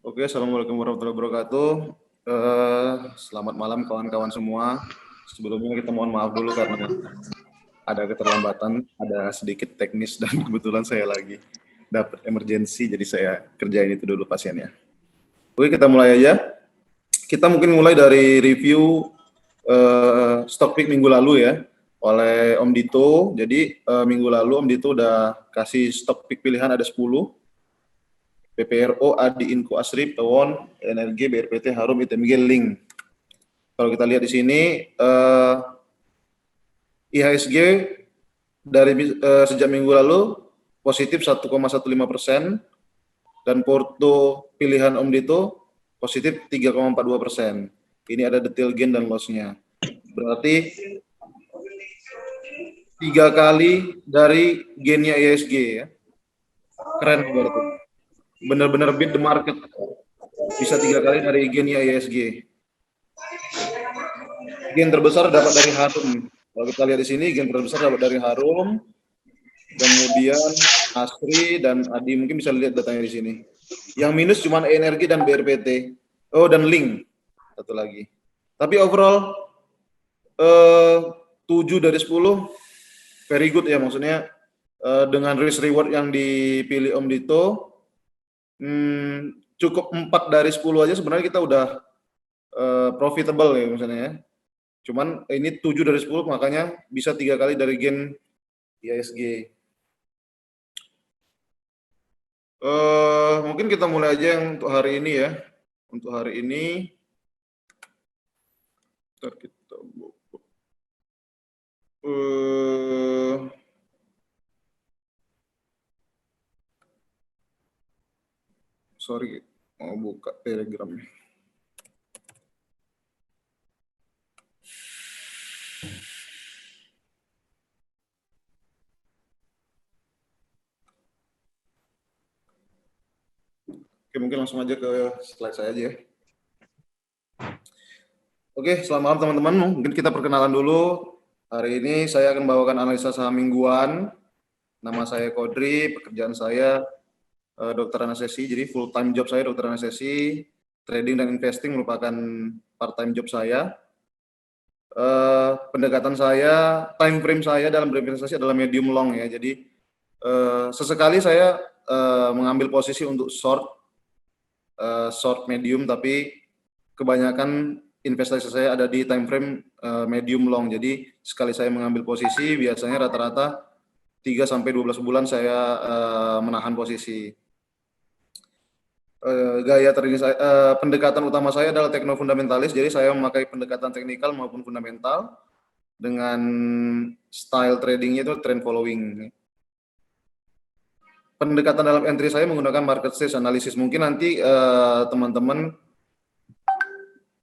Oke, Assalamualaikum warahmatullahi wabarakatuh. Selamat malam kawan-kawan semua. Sebelumnya kita mohon maaf dulu karena ada keterlambatan, ada sedikit teknis dan kebetulan saya lagi dapat emergensi, jadi saya kerjain itu dulu pasiennya. Oke, kita mulai aja. Kita mungkin mulai dari review stock pick minggu lalu ya oleh Om Dito. Jadi minggu lalu Om Dito udah kasih stock pick pilihan ada 10. PPRO, ADI, Inco, Asrip, Tawon, Energi, BRPT, Harum, ITMG, Link. Kalau kita lihat di sini, IHSG dari sejak minggu lalu positif 1,15% dan porto pilihan Om Dito positif 3,42%. Ini ada detail gain dan loss-nya. Berarti 3 kali dari gain-nya IHSG ya. Keren berarti. Benar-benar beat the market. Bisa 3 kali dari gain-nya IHSG. Gain terbesar dapat dari Harum. Kalau kita lihat di sini, gain terbesar dapat dari Harum. Kemudian Asri dan Adi mungkin bisa lihat datanya di sini. Yang minus cuma Energi dan BRPT. Oh, dan Link. Satu lagi. Tapi overall 7 dari 10 very good ya, maksudnya dengan risk reward yang dipilih Om Dito cukup 4 dari 10 aja sebenarnya kita udah profitable ya misalnya ya. Cuman ini 7 dari 10 makanya bisa 3 kali dari gain IHSG. Mungkin kita mulai aja yang untuk hari ini ya. Untuk hari ini ntar kita buka. Sorry, mau buka Telegram. Oke, mungkin langsung aja ke slide saya aja ya. Oke, selamat malam teman-teman. Mungkin kita perkenalan dulu. Hari ini saya akan bawakan analisa saham mingguan. Nama saya Kodri, pekerjaan saya dokter anestesi. Jadi full time job saya dokter anestesi. Trading dan investing merupakan part time job saya. Pendekatan saya, time frame saya dalam berinvestasi adalah medium long ya. Jadi sesekali saya mengambil posisi untuk short medium, tapi kebanyakan investasi saya ada di time frame medium long. Jadi sekali saya mengambil posisi biasanya rata-rata 3 sampai 12 bulan saya menahan posisi. Gaya trading saya, pendekatan utama saya adalah tekno fundamentalis. Jadi saya memakai pendekatan teknikal maupun fundamental dengan style tradingnya itu trend following. Pendekatan dalam entry saya menggunakan market stage analysis. Mungkin nanti teman-teman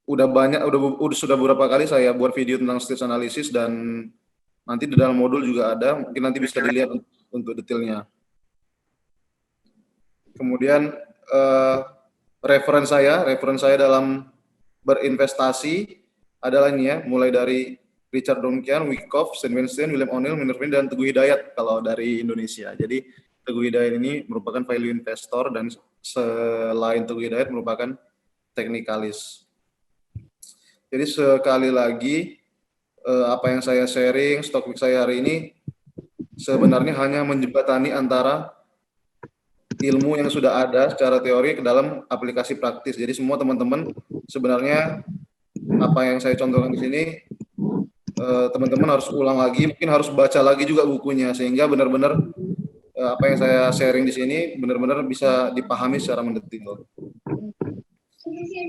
sudah beberapa kali saya buat video tentang stage analysis dan nanti di dalam modul juga ada, mungkin nanti bisa dilihat untuk detailnya. Kemudian referensi saya dalam berinvestasi adalah ini ya, mulai dari Richard Donkian, Wyckoff, Stan Weinstein, William O'Neill, Minervin, dan Teguh Hidayat kalau dari Indonesia. Jadi Teguh Hidayat ini merupakan value investor dan selain Teguh Hidayat merupakan teknikalis. Jadi sekali lagi apa yang saya sharing, stock pick saya hari ini sebenarnya hanya menjembatani antara ilmu yang sudah ada secara teori ke dalam aplikasi praktis. Jadi semua teman-teman sebenarnya apa yang saya contohkan di sini teman-teman harus ulang lagi, mungkin harus baca lagi juga bukunya sehingga benar-benar apa yang saya sharing di sini benar-benar bisa dipahami secara mendetail.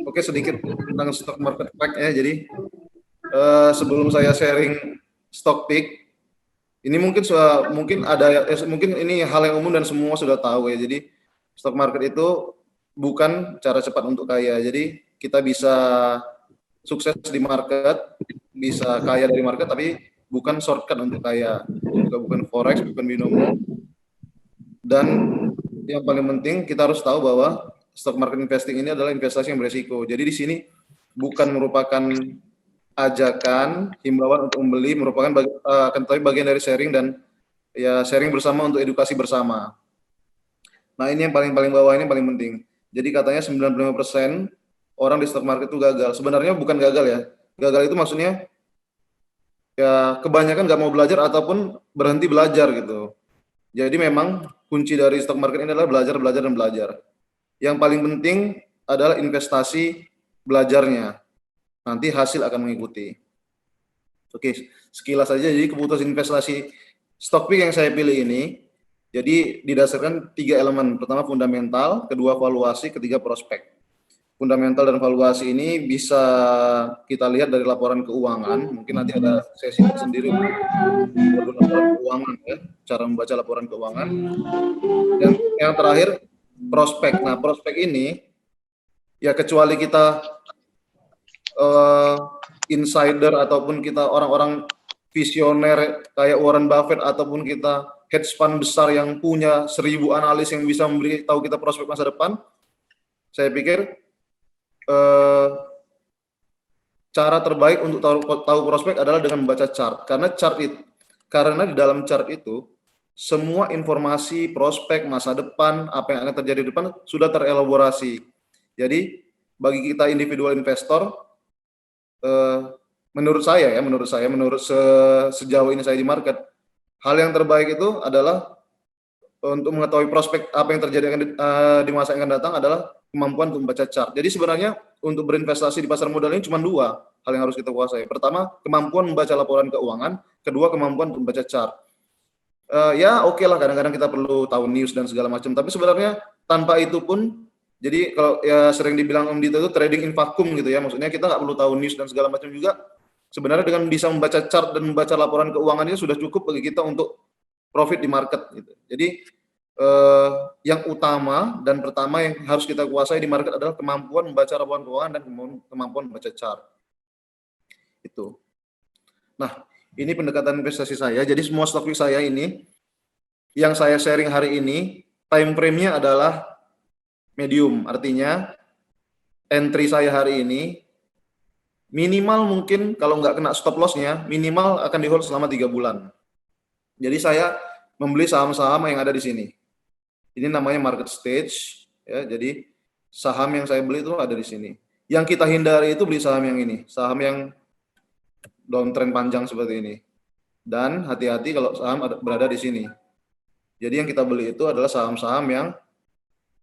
Oke, sedikit tentang stock market fact ya. Jadi sebelum saya sharing stock pick, ini mungkin ada mungkin ini hal yang umum dan semua sudah tahu ya. Jadi stock market itu bukan cara cepat untuk kaya. Jadi kita bisa sukses di market, bisa kaya dari market, tapi bukan shortcut untuk kaya. Juga bukan forex, bukan binomo. Dan yang paling penting kita harus tahu bahwa stock market investing ini adalah investasi yang beresiko. Jadi di sini bukan merupakan ajakan, himbauan untuk membeli, merupakan tapi bagian dari sharing dan ya sharing bersama untuk edukasi bersama. Nah ini yang paling bawah ini paling penting. Jadi katanya 95% orang di stock market itu gagal. Sebenarnya bukan gagal ya. Gagal itu maksudnya ya kebanyakan nggak mau belajar ataupun berhenti belajar gitu. Jadi memang kunci dari stock market ini adalah belajar, belajar, dan belajar. Yang paling penting adalah investasi belajarnya. Nanti hasil akan mengikuti. Oke, sekilas saja. Jadi keputusan investasi stock pick yang saya pilih ini, jadi didasarkan 3 elemen. Pertama fundamental, kedua valuasi, ketiga prospek. Fundamental dan valuasi ini bisa kita lihat dari laporan keuangan. Mungkin nanti ada sesi sendiri untuk laporan keuangan ya, cara membaca laporan keuangan. Dan yang terakhir prospek. Nah, prospek ini ya kecuali kita insider ataupun kita orang-orang visioner kayak Warren Buffett ataupun kita hedge fund besar yang punya 1000 analis yang bisa memberi tahu kita prospek masa depan, saya pikir cara terbaik untuk tahu prospek adalah dengan membaca chart. Karena di dalam chart itu semua informasi prospek masa depan, apa yang akan terjadi di depan sudah terelaborasi. Jadi bagi kita individual investor, menurut sejauh ini saya di market, hal yang terbaik itu adalah untuk mengetahui prospek apa yang terjadi di masa yang akan datang adalah kemampuan untuk membaca chart. Jadi sebenarnya untuk berinvestasi di pasar modal ini cuma 2 hal yang harus kita kuasai. Pertama, kemampuan membaca laporan keuangan. Kedua, kemampuan untuk membaca chart. Ya oke lah, kadang-kadang kita perlu tahu news dan segala macam. Tapi sebenarnya tanpa itu pun, jadi kalau ya sering dibilang Om Dito itu trading in vacuum gitu ya. Maksudnya kita nggak perlu tahu news dan segala macam juga. Sebenarnya dengan bisa membaca chart dan membaca laporan keuangan ini sudah cukup bagi kita untuk profit di market gitu. Jadi yang utama dan pertama yang harus kita kuasai di market adalah kemampuan membaca laporan keuangan dan kemampuan membaca chart. Itu. Nah, ini pendekatan investasi saya. Jadi semua stock pick saya ini yang saya sharing hari ini time frame-nya adalah medium. Artinya entry saya hari ini minimal mungkin kalau nggak kena stop loss-nya minimal akan di hold selama 3 bulan. Jadi saya membeli saham-saham yang ada di sini. Ini namanya market stage ya. Jadi saham yang saya beli itu ada di sini. Yang kita hindari itu beli saham yang ini, saham yang downtrend panjang seperti ini. Dan hati-hati kalau saham berada di sini. Jadi yang kita beli itu adalah saham-saham yang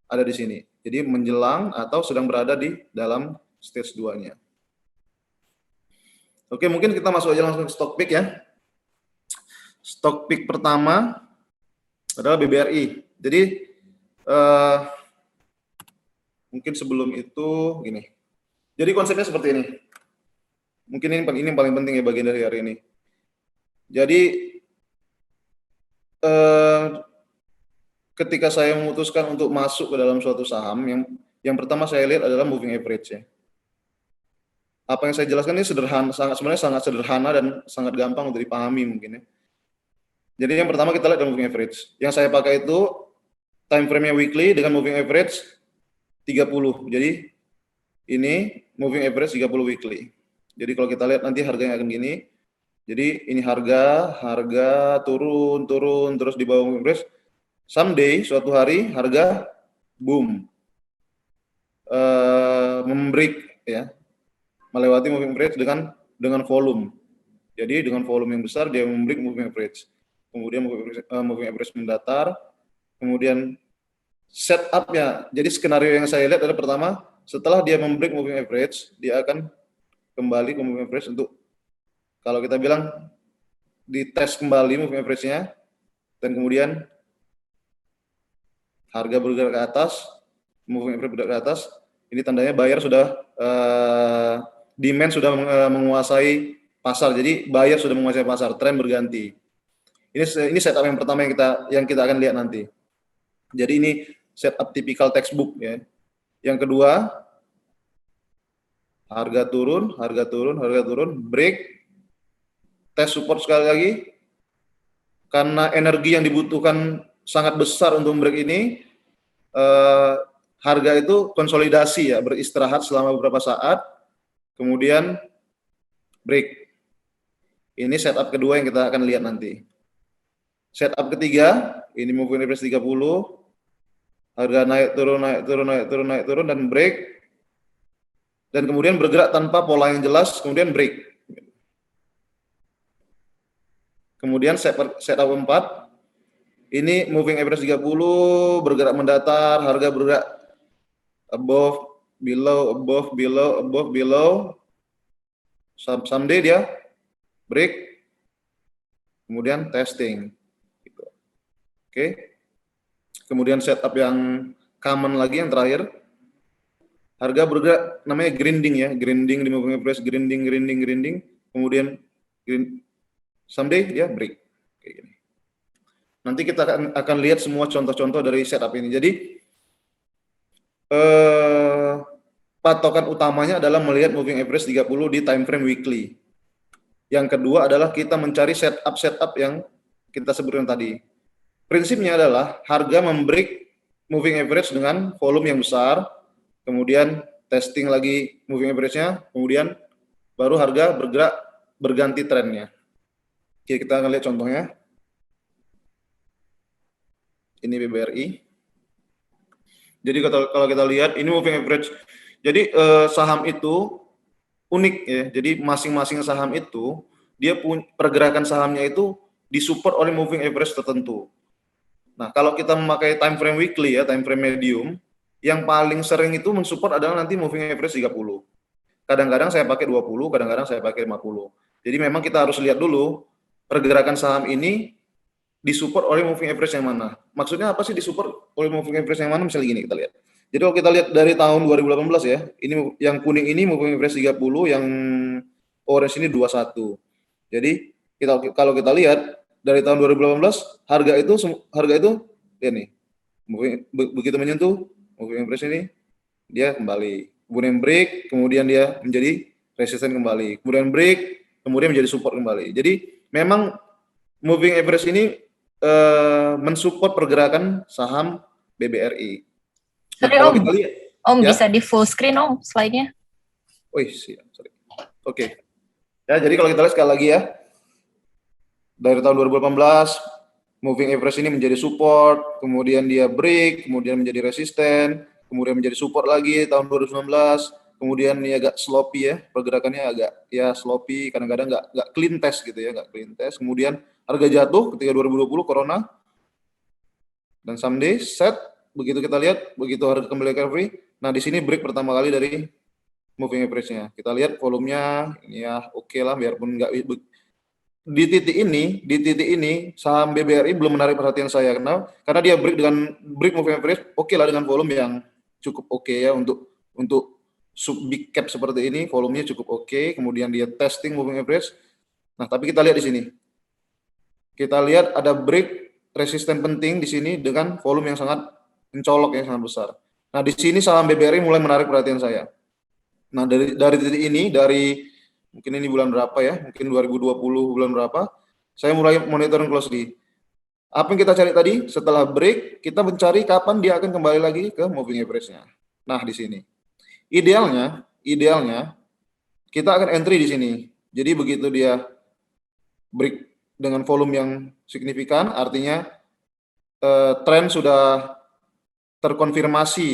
ada di sini. Jadi menjelang atau sedang berada di dalam stage 2-nya. Oke, mungkin kita masuk aja langsung ke stock pick ya. Stock pick pertama adalah BBRI. Jadi mungkin sebelum itu gini. Jadi konsepnya seperti ini. Mungkin ini yang paling penting ya bagian dari hari ini. Jadi ketika saya memutuskan untuk masuk ke dalam suatu saham, yang pertama saya lihat adalah moving average ya. Apa yang saya jelaskan ini sebenarnya sangat sederhana dan sangat gampang untuk dipahami mungkin ya. Jadi yang pertama kita lihat moving average. Yang saya pakai itu time frame-nya weekly dengan moving average 30. Jadi ini moving average 30 weekly. Jadi kalau kita lihat nanti harganya akan gini. Jadi ini harga turun terus di bawah moving average. Someday suatu hari harga boom. Membreak ya. Melewati moving average dengan volume. Jadi dengan volume yang besar dia membreak moving average. Kemudian moving average mendatar, kemudian setup-nya. Jadi skenario yang saya lihat adalah pertama, setelah dia membreak moving average, dia akan kembali ke moving average untuk kalau kita bilang dites kembali moving average-nya dan kemudian harga bergerak ke atas, moving average bergerak ke atas. Ini tandanya buyer sudah demand sudah menguasai pasar. Jadi buyer sudah menguasai pasar, tren berganti. Ini setup yang pertama yang kita akan lihat nanti. Jadi ini setup tipikal textbook ya. Yang kedua, harga turun, break, tes support sekali lagi. Karena energi yang dibutuhkan sangat besar untuk break ini, harga itu konsolidasi ya, beristirahat selama beberapa saat, kemudian break. Ini setup kedua yang kita akan lihat nanti. Setup ketiga, ini moving average 30, Harga naik turun naik turun naik turun naik turun dan break, dan kemudian bergerak tanpa pola yang jelas, kemudian break. Kemudian setup 4, ini moving average 30, bergerak mendatar, harga bergerak above, below, above, below, above, below. Someday dia break, kemudian testing. Gitu. Oke. Kemudian setup yang common lagi yang terakhir, harga bergerak namanya grinding ya, grinding di moving average, grinding, kemudian someday dia break. Kayak gini. Nanti kita akan lihat semua contoh-contoh dari setup ini. Jadi patokan utamanya adalah melihat moving average 30 di time frame weekly. Yang kedua adalah kita mencari setup yang kita sebutkan tadi. Prinsipnya adalah harga membreak moving average dengan volume yang besar, kemudian testing lagi moving average-nya, kemudian baru harga bergerak berganti trennya. Oke, kita akan lihat contohnya. Ini BBRI. Jadi kalau kita lihat ini moving average. Jadi saham itu unik ya. Jadi masing-masing saham itu dia punya pergerakan sahamnya itu disupport oleh moving average tertentu. Nah, kalau kita memakai time frame weekly ya, time frame medium, yang paling sering itu mensupport adalah nanti moving average 30. Kadang-kadang saya pakai 20, kadang-kadang saya pakai 50. Jadi memang kita harus lihat dulu pergerakan saham ini disupport oleh moving average yang mana. Maksudnya apa sih disupport oleh moving average yang mana? Misalnya gini kita lihat. Jadi kalau kita lihat dari tahun 2018 ya, ini yang kuning ini moving average 30, yang orange ini 21. Jadi kalau kita lihat dari tahun 2018 harga itu ya nih, begitu menyentuh moving average ini dia kembali. Kemudian break, kemudian dia menjadi resisten kembali. Kemudian break, kemudian menjadi support kembali. Jadi memang moving average ini mensupport pergerakan saham BBRI. Nah, Sorry kalau Om, kita lihat, Om ya? bisa di full screen Om slide-nya. Siap, sorry. Oke. Ya, jadi kalau kita lihat sekali lagi ya, dari tahun 2018, moving average ini menjadi support, kemudian dia break, kemudian menjadi resisten, kemudian menjadi support lagi tahun 2019, kemudian ini agak sloppy ya, pergerakannya agak ya sloppy, kadang-kadang nggak clean test gitu ya, nggak clean test. Kemudian harga jatuh ketika 2020 corona, dan someday set, begitu kita lihat, begitu harga kembali recovery, nah di sini break pertama kali dari moving average-nya. Kita lihat volumenya, ini ya oke lah, biarpun nggak di titik ini saham BBRI belum menarik perhatian saya. Karena dia break moving average, oke lah dengan volume yang cukup oke ya untuk sub big cap seperti ini, volumenya cukup oke. Kemudian dia testing moving average. Nah, tapi kita lihat di sini. Kita lihat ada break resisten penting di sini dengan volume yang sangat mencolok yang sangat besar. Nah, di sini saham BBRI mulai menarik perhatian saya. Nah, dari titik ini, dari mungkin ini bulan berapa ya, mungkin 2020 bulan berapa, saya mulai monitoring closely. Apa yang kita cari tadi, setelah break, kita mencari kapan dia akan kembali lagi ke moving average-nya. Nah, di sini. Idealnya, kita akan entry di sini. Jadi begitu dia break dengan volume yang signifikan, artinya tren sudah terkonfirmasi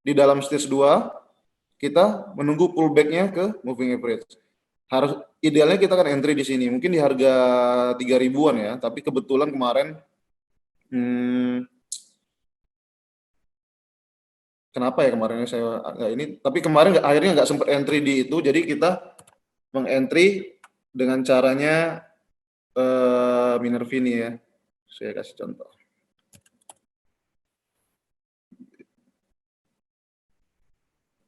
di dalam stage 2, kita menunggu pullback-nya ke moving average. Harus idealnya kita akan entry di sini, mungkin di harga 3.000-an ya, tapi kebetulan kemarin kenapa ya kemarin saya ini, tapi kemarin akhirnya nggak sempat entry di itu, jadi kita mengentry dengan caranya Minervini ya. Saya kasih contoh.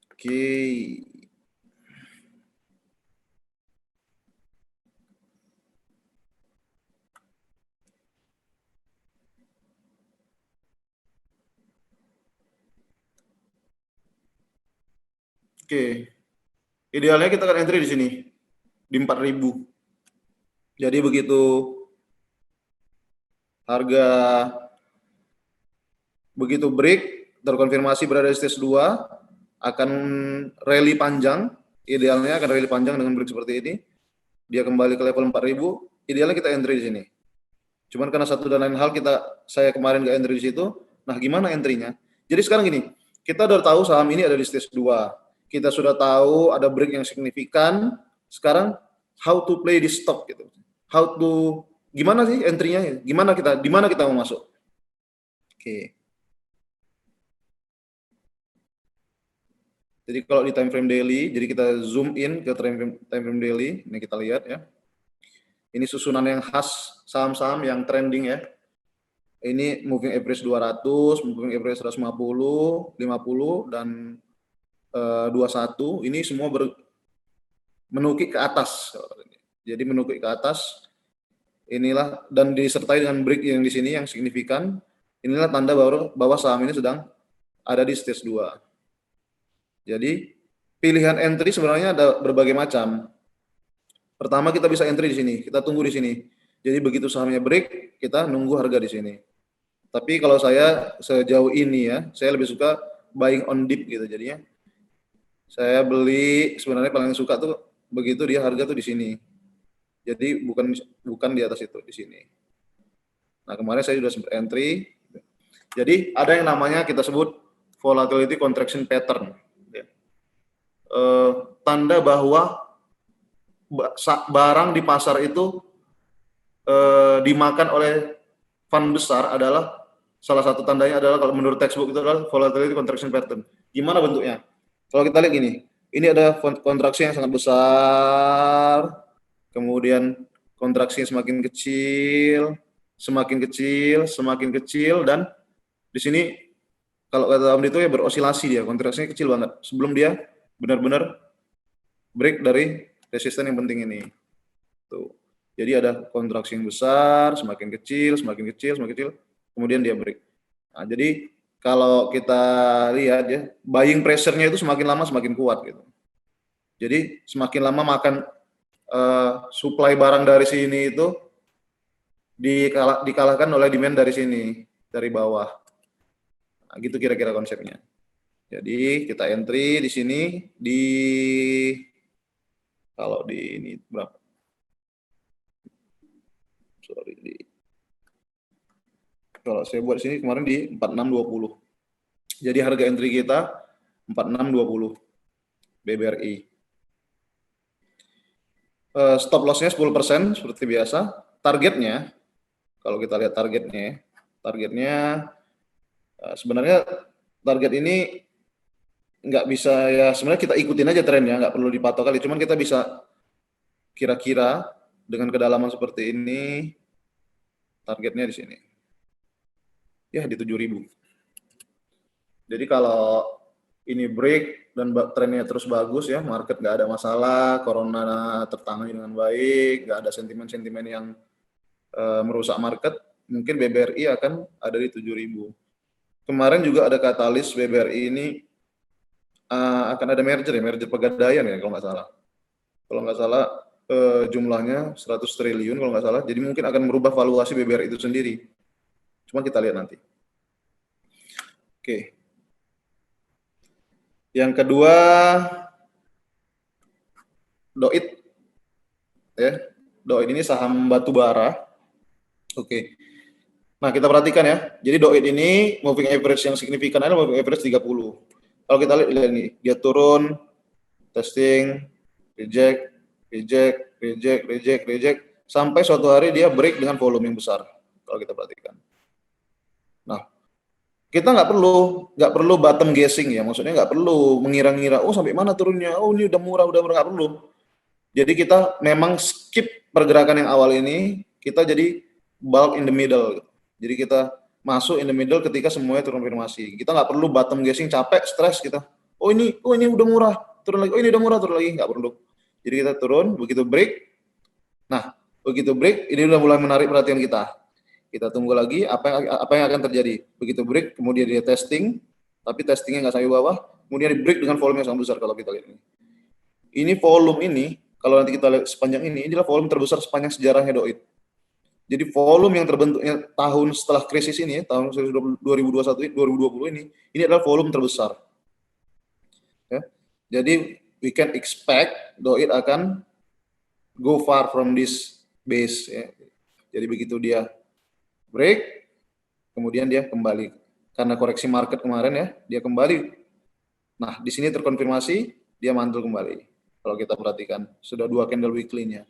Oke. Oke. Idealnya kita akan entry di sini di 4.000. Jadi begitu harga begitu break terkonfirmasi berada di stage 2, akan rally panjang, idealnya akan rally panjang dengan break seperti ini. Dia kembali ke level 4.000, idealnya kita entry di sini. Cuman karena satu dan lain hal saya kemarin nggak entry di situ. Nah, gimana entry-nya? Jadi sekarang gini, kita udah tahu saham ini ada di stage 2. Kita sudah tahu ada break yang signifikan. Sekarang how to play this stock gitu. How to gimana sih entry-nya? Di mana kita mau masuk? Oke. Jadi kalau di time frame daily, jadi kita zoom in ke time frame daily, ini kita lihat ya. Ini susunan yang khas saham-saham yang trending ya. Ini moving average 200, moving average 150, 50 dan 21. Ini semua menukik ke atas. Jadi menukik ke atas. Inilah dan disertai dengan break yang di sini yang signifikan. Inilah tanda bahwa saham ini sedang ada di stage 2. Jadi pilihan entry sebenarnya ada berbagai macam. Pertama kita bisa entry di sini, kita tunggu di sini. Jadi begitu sahamnya break, kita nunggu harga di sini. Tapi kalau saya sejauh ini ya, saya lebih suka buying on dip gitu jadinya. Saya beli sebenarnya paling suka tuh begitu dia harga tuh di sini. Jadi bukan di atas itu, di sini. Nah, kemarin saya sudah sempat entry. Jadi ada yang namanya kita sebut volatility contraction pattern. Tanda bahwa barang di pasar itu dimakan oleh fund besar adalah salah satu tandanya adalah kalau menurut textbook itu adalah volatility contraction pattern. Gimana bentuknya? Kalau kita lihat ini ada kontraksi yang sangat besar, kemudian kontraksi yang semakin kecil, semakin kecil, dan di sini kalau kata Om itu ya berosilasi dia, kontraksinya kecil banget sebelum dia benar-benar break dari resisten yang penting ini. Tuh. Jadi ada kontraksi yang besar, semakin kecil, kemudian dia break. Nah, jadi kalau kita lihat ya, buying pressure-nya itu semakin lama semakin kuat gitu. Jadi semakin lama makan supply barang dari sini itu dikalahkan oleh demand dari sini, dari bawah. Nah, gitu kira-kira konsepnya. Jadi kita entry di sini kalau di ini berapa? Kalau saya buat sini kemarin di 4620. Jadi harga entry kita 4620 BBRI. Stop loss-nya 10% seperti biasa. Targetnya, kalau kita lihat targetnya sebenarnya target ini nggak bisa ya, sebenarnya kita ikutin aja trennya, nggak perlu dipatok kali, cuman kita bisa kira-kira dengan kedalaman seperti ini, targetnya di sini. Ya, di 7.000. Jadi kalau ini break dan trennya terus bagus ya, market nggak ada masalah, corona tertangani dengan baik, nggak ada sentimen-sentimen yang merusak market, mungkin BBRI akan ada di 7.000. Kemarin juga ada katalis BBRI ini akan ada merger Pegadaian ya kalau nggak salah. Kalau nggak salah jumlahnya 100 triliun kalau nggak salah, jadi mungkin akan merubah valuasi BBRI itu sendiri. Cuma kita lihat nanti. Oke. Yang kedua, Doit. Ya. Doit ini saham batu bara. Oke. Nah, kita perhatikan ya. Jadi Doit ini moving average yang signifikan adalah moving average 30. Kalau kita lihat nih, dia turun, testing, reject, sampai suatu hari dia break dengan volume yang besar. Kalau kita perhatikan. Nah, kita nggak perlu bottom guessing ya, maksudnya nggak perlu mengira-ngira, oh sampai mana turunnya, oh ini udah murah, nggak perlu. Jadi kita memang skip pergerakan yang awal ini, kita jadi bulk in the middle. Jadi kita masuk in the middle ketika semuanya terkonfirmasi. Kita nggak perlu bottom guessing, capek, stres kita. Oh ini udah murah, turun lagi. Oh ini udah murah, turun lagi, nggak perlu. Jadi kita turun, begitu break. Nah, begitu break, ini udah mulai menarik perhatian kita. Kita tunggu lagi apa yang akan terjadi. Begitu break, kemudian dia testing, tapi testingnya nggak sampai bawah, kemudian di break dengan volume yang sangat besar kalau kita lihat ini. Ini volume ini, kalau nanti kita lihat sepanjang ini adalah volume terbesar sepanjang sejarahnya Doit. Jadi volume yang terbentuknya tahun setelah krisis ini, tahun 2021, 2020 ini adalah volume terbesar. Ya. Jadi we can expect Doit akan go far from this base. Ya. Jadi begitu dia break, kemudian dia kembali karena koreksi market kemarin ya, dia kembali. Nah, di sini terkonfirmasi dia mantul kembali. Kalau kita perhatikan, sudah 2 candle weekly-nya.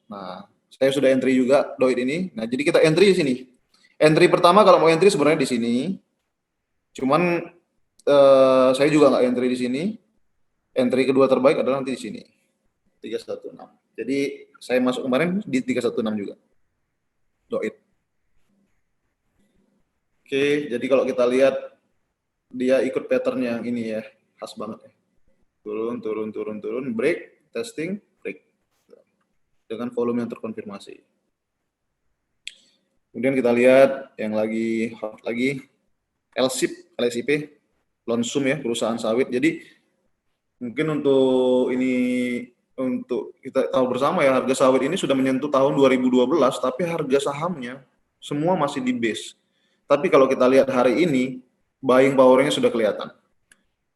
Nah, saya sudah entry juga DOID ini. Nah, jadi kita entry di sini. Entry pertama kalau mau entry sebenarnya di sini. Cuman saya juga nggak entry di sini. Entry kedua terbaik adalah nanti di sini. 316. Jadi saya masuk kemarin di 316 juga. DOID. Oke, jadi kalau kita lihat dia ikut pattern yang ini ya, khas banget ya. Turun, turun, turun, turun, break, testing, break. Dengan volume yang terkonfirmasi. Kemudian kita lihat yang lagi hot lagi, LSIP, Lonsum ya, perusahaan sawit. Jadi mungkin untuk kita tahu bersama ya, harga sawit ini sudah menyentuh tahun 2012, tapi harga sahamnya semua masih di base. Tapi kalau kita lihat hari ini, buying power-nya sudah kelihatan.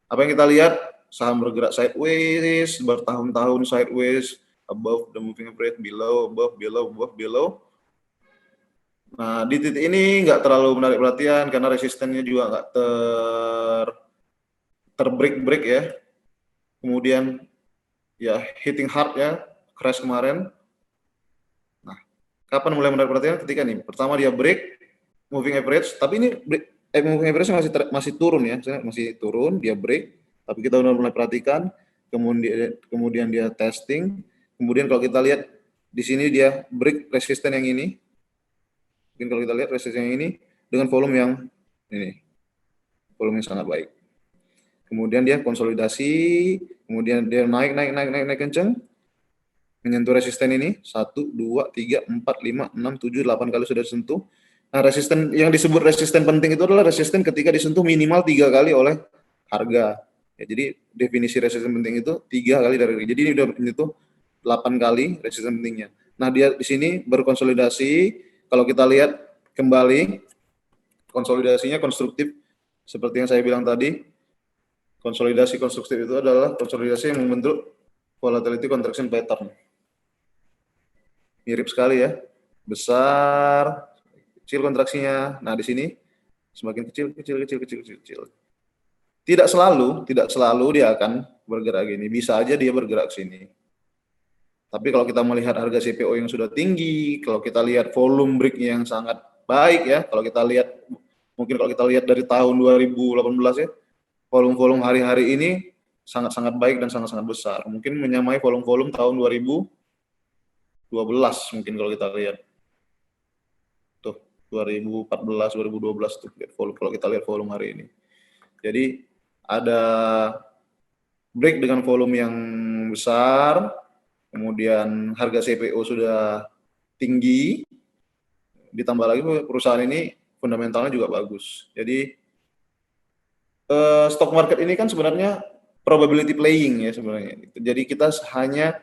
Apa yang kita lihat? Saham bergerak sideways, bertahun-tahun sideways, above the moving average, below, above, below, above, below. Nah, di titik ini nggak terlalu menarik perhatian karena resistennya juga nggak terbreak ya. Kemudian ya hitting hard ya, crash kemarin. Nah, kapan mulai menarik perhatian? Ketika nih, pertama dia break moving average, tapi ini moving average masih turun ya, masih turun, dia break, tapi kita mulai perhatikan, kemudian dia testing, kemudian kalau kita lihat di sini dia break resisten yang ini. Mungkin kalau kita lihat resisten yang ini dengan volume yang ini, volume yang sangat baik. Kemudian dia konsolidasi, kemudian dia naik kenceng, menyentuh resisten ini 1, 2, 3, 4, 5, 6, 7, 8 kali sudah disentuh. Nah, resisten yang disebut resisten penting itu adalah resisten ketika disentuh minimal 3 kali oleh harga. Ya, jadi definisi resisten penting itu 3 kali dari. Jadi ini udah menyentuh 8 kali resisten pentingnya. Nah, dia di sini berkonsolidasi. Kalau kita lihat kembali konsolidasinya konstruktif seperti yang saya bilang tadi. Konsolidasi konstruktif itu adalah konsolidasi yang membentuk volatility contraction pattern. Mirip sekali ya. Besar, kecil kontraksinya. Nah, di sini semakin kecil. Tidak selalu dia akan bergerak gini. Bisa aja dia bergerak sini. Tapi kalau kita melihat harga CPO yang sudah tinggi, kalau kita lihat volume break-nya yang sangat baik ya, kalau kita lihat dari tahun 2018 ya, volume hari-hari ini sangat-sangat baik dan sangat-sangat besar. Mungkin menyamai volume-volume tahun 2012 mungkin kalau kita lihat. Tuh, 2014, 2012 tuh kalau kita lihat volume hari ini. Jadi ada break dengan volume yang besar, kemudian harga CPO sudah tinggi, ditambah lagi perusahaan ini fundamentalnya juga bagus. Jadi stock market ini kan sebenarnya probability playing ya sebenarnya. Jadi kita hanya